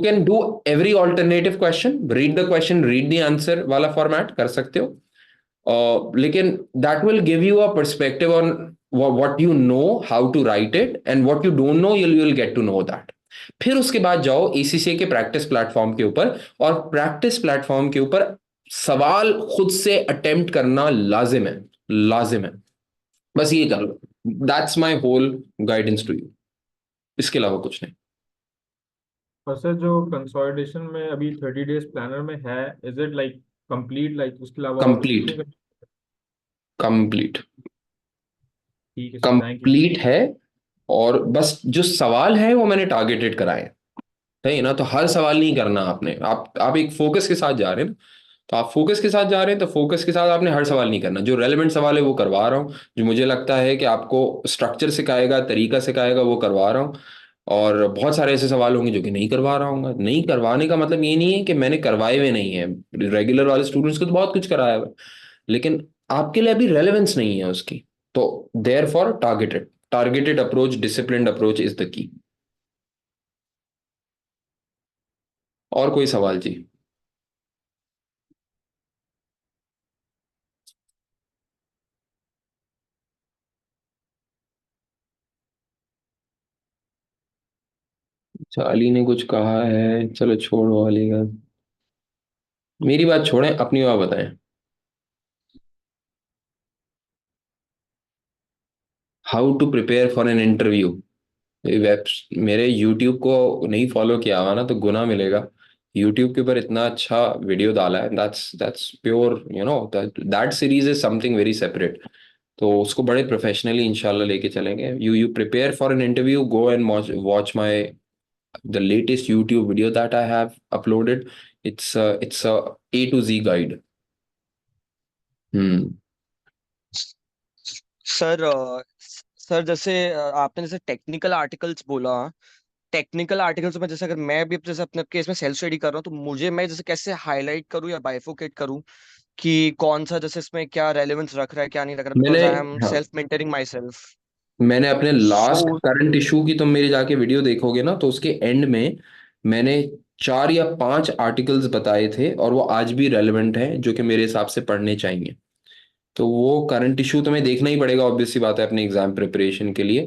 can do every alternative question, read the question, read the answer वाला फॉर्मेट कर सकते हो। लेकिन that will give you a perspective on what you know how to write it, and what you don't know you'll get to know that। फिर उसके बाद जाओ ACCA के प्रैक्टिस प्लेटफॉर्म के ऊपर, और प्रैक्टिस प्लेटफॉर्म के ऊपर सवाल खुद से अटेम्प्ट करना लाजिम है, लाजिम है। बस ये कर लो, that's my whole guidance to you, इसके अलावा कुछ नहीं। और सर जो कंसोलिडेशन में अभी 30 days प्लानर में है, is it like complete, like उसके अलावा और कुछ कंप्लीट, नहीं कर? कंप्लीट, ठीक है सर, थैंक यू। कंप्लीट है। और बस जो सवाल है वो मैंने टारगेटेड कराए हैं, सही ना? तो हर सवाल नहीं करना आपने, आप एक फोकस के साथ जा रहे हैं ना, तो आप फोकस के साथ जा रहे हैं, तो फोकस के साथ आपने हर सवाल नहीं करना। जो रेलेवेंट सवाल है वो करवा रहा हूँ, जो मुझे लगता है कि आपको स्ट्रक्चर सिखाएगा, तरीका सिखाएगा, वो करवा रहा हूँ। और बहुत सारे ऐसे सवाल होंगे जो कि नहीं करवा रहा हूँ। नहीं करवाने का मतलब ये नहीं है कि मैंने करवाए हुए नहीं है, रेगुलर वाले स्टूडेंट्स को तो बहुत कुछ कराया हुआ है, लेकिन आपके लिए अभी रेलेवेंस नहीं है उसकी। तो there for targeted approach, disciplined approach is the key. और कोई सवाल जी? अच्छा, अली ने कुछ कहा है, चलो छोड़ो अली का, मेरी बात छोड़ें, अपनी बात बताएं। How to prepare for an interview. वेब, मेरे यूट्यूब को नहीं फॉलो किया हुआ ना तो गुना मिलेगा। यूट्यूब के ऊपर इतना अच्छा वीडियो डाला है, that's pure, that series is something very separate. तो उसको बड़े प्रोफेशनली इंशाल्लाह लेके चलेंगे। You prepare for an interview, go and watch my the latest YouTube video that I have uploaded. It's a A to Z guide. Hmm. Sir sir जैसे आपने जैसे technical articles बोला, टेक्निकल आर्टिकल्स में जैसे अगर मैं भी जैसे अपने केस में सेल्फ स्टडी कर रहा हूँ, तो मुझे मैं जैसे कैसे हाईलाइट करूँ या बाइफोकेट करूँ कि कौन सा जैसे इसमें क्या रेलेवेंस रख रहा है क्या नहीं रख रहा, मैंने बिकॉज आई एम हाँ, सेल्फ मेंटरिंग माई सेल्फ। मैंने अपने सो लास्ट करंट इशू की, तुम मेरे जाके वीडियो देखोगे ना तो उसके एंड में मैंने 4 या 5 आर्टिकल्स बताए थे, और वो आज भी रेलेवेंट हैं, जो कि मेरे हिसाब से पढ़ने चाहिए। तो वो करंट इशू तुम्हें देखना ही पड़ेगा, ऑब्वियस सी बात है, अपने एग्जाम प्रिपरेशन के लिए।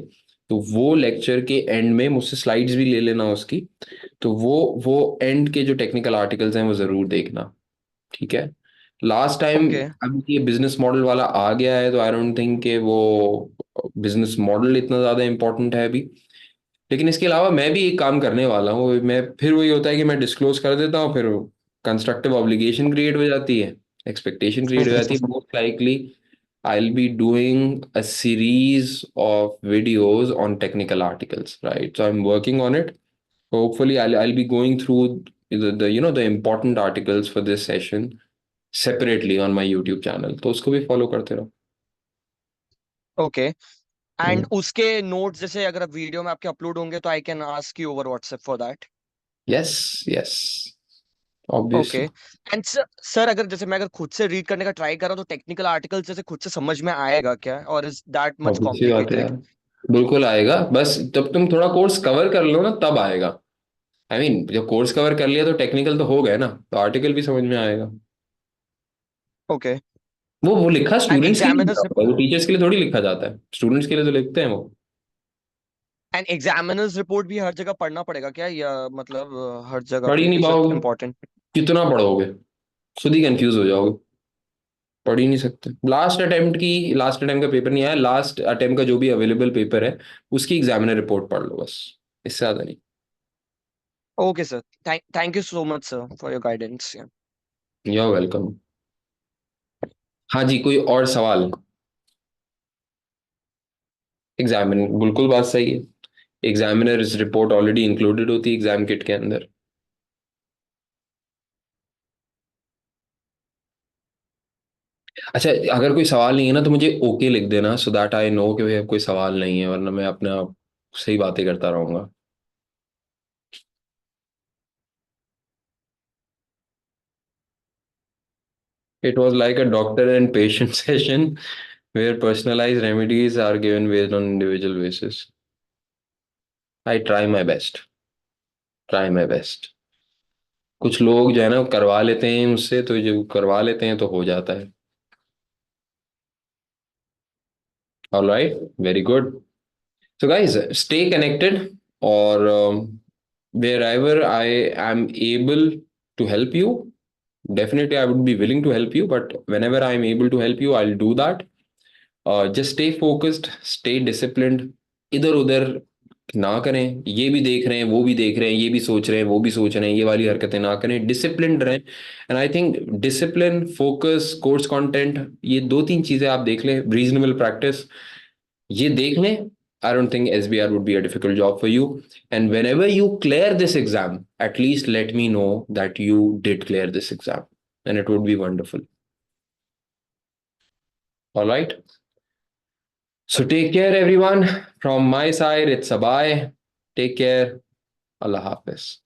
तो वो लेक्चर के एंड में मुझसे स्लाइड्स भी ले लेना उसकी। तो वो एंड के जो टेक्निकल आर्टिकल्स हैं वो जरूर देखना, ठीक है? लास्ट टाइम, ओके अब ये बिजनेस मॉडल वाला आ गया है तो आई डोंट थिंक कि वो बिजनेस मॉडल इतना ज्यादा इंपॉर्टेंट है अभी। लेकिन इसके अलावा मैं भी एक काम करने वाला हूँ। मैं फिर वही होता है कि मैं डिस्क्लोज कर देता हूँ, फिर कंस्ट्रक्टिव ऑब्लिगेशन क्रिएट हो जाती है, एक्सपेक्टेशन क्रिएट हो जाती है। Most likely I'll be doing a series of videos on technical articles, right? So I'm working on it. Hopefully, I'll be going through the important articles for this session separately on my YouTube channel. तो उसको भी follow करते रहो। Okay. And उसके notes जैसे अगर video में आपके अपलोड होंगे तो I can ask you over WhatsApp for that. Yes, yes, okay. Obviously. And sir अगर जैसे मैं अगर खुद से रीड करने का ट्राई कर रहा हूँ तो टेक्निकल आर्टिकल जैसे खुद से समझ में आएगा क्या, और इज दैट मच ऑब्वियस सी बात है यार, कॉम्प्लिकेटेड? बिल्कुल आएगा। बस जब तुम थोड़ा कोर्स कवर कर लो ना तब आएगा। जब कोर्स कवर कर लिया तो टेक्निकल तो हो गए ना, तो आर्टिकल भी समझ में आएगा। ओके। वो लिखा एंड स्टूडेंट्स के लिए लिखा एग्जामिनर्स होता है, वो टीचर्स के लिए थोड़ी लिखा जाता है, स्टूडेंट्स के लिए तो लिखते हैं वो। एंड एग्जामिनर्स रिपोर्ट भी हर जगह पढ़ना पड़ेगा क्या, या मतलब हर जगह पढ़ ही पे नहीं इज इट पाओगे, इम्पोर्टेंट? कितना पढ़ोगे, खुद ही कंफ्यूज हो जाओगे, पढ़ ही नहीं सकते। लास्ट अटेम्प्ट का पेपर नहीं आया, लास्ट अटेम्प्ट का जो भी अवेलेबल पेपर है उसकी एग्जामिनर रिपोर्ट पढ़ लो बस, इससे ज्यादा नहीं। Okay sir, thank you so much sir for your guidance. You are welcome. हाँ जी, कोई और सवाल? एग्जामिनर, बिल्कुल बात सही है, एग्जामिनर रिपोर्ट ऑलरेडी इंक्लूडेड होती है एग्जाम किट के अंदर। अच्छा, अगर कोई सवाल नहीं है ना तो मुझे ओके लिख देना, सो दैट आई नो कि भैया कोई सवाल नहीं है, वरना मैं अपने आप सही बातें करता रहूंगा. It was like a doctor and patient session where personalized remedies are given based on individual basis. I try my best. Try my best. कुछ लोग जो है ना करवा लेते हैं मुझसे, तो जो करवा लेते हैं तो हो जाता है. All right, very good. So guys, stay connected, or wherever I am able to help you, definitely I would be willing to help you. But whenever I'm able to help you, I'll do that. Just stay focused, stay disciplined. इधर उधर ना करें, ये भी देख रहे हैं, वो भी देख रहे हैं, ये भी सोच रहे हैं, वो भी सोच रहे हैं, ये वाली हरकतें ना करें. डिसिप्लिन रहें. And I think discipline, focus, course content, ये दो तीन चीजें आप देख लें, रीजनेबल प्रैक्टिस, ये देख लें. I don't think SBR would be a difficult job for you. And whenever you clear this exam, at least let me know that you did clear this exam, and it would be wonderful. All right. So take care, everyone. From my side, it's a bye. Take care. Allah Hafiz.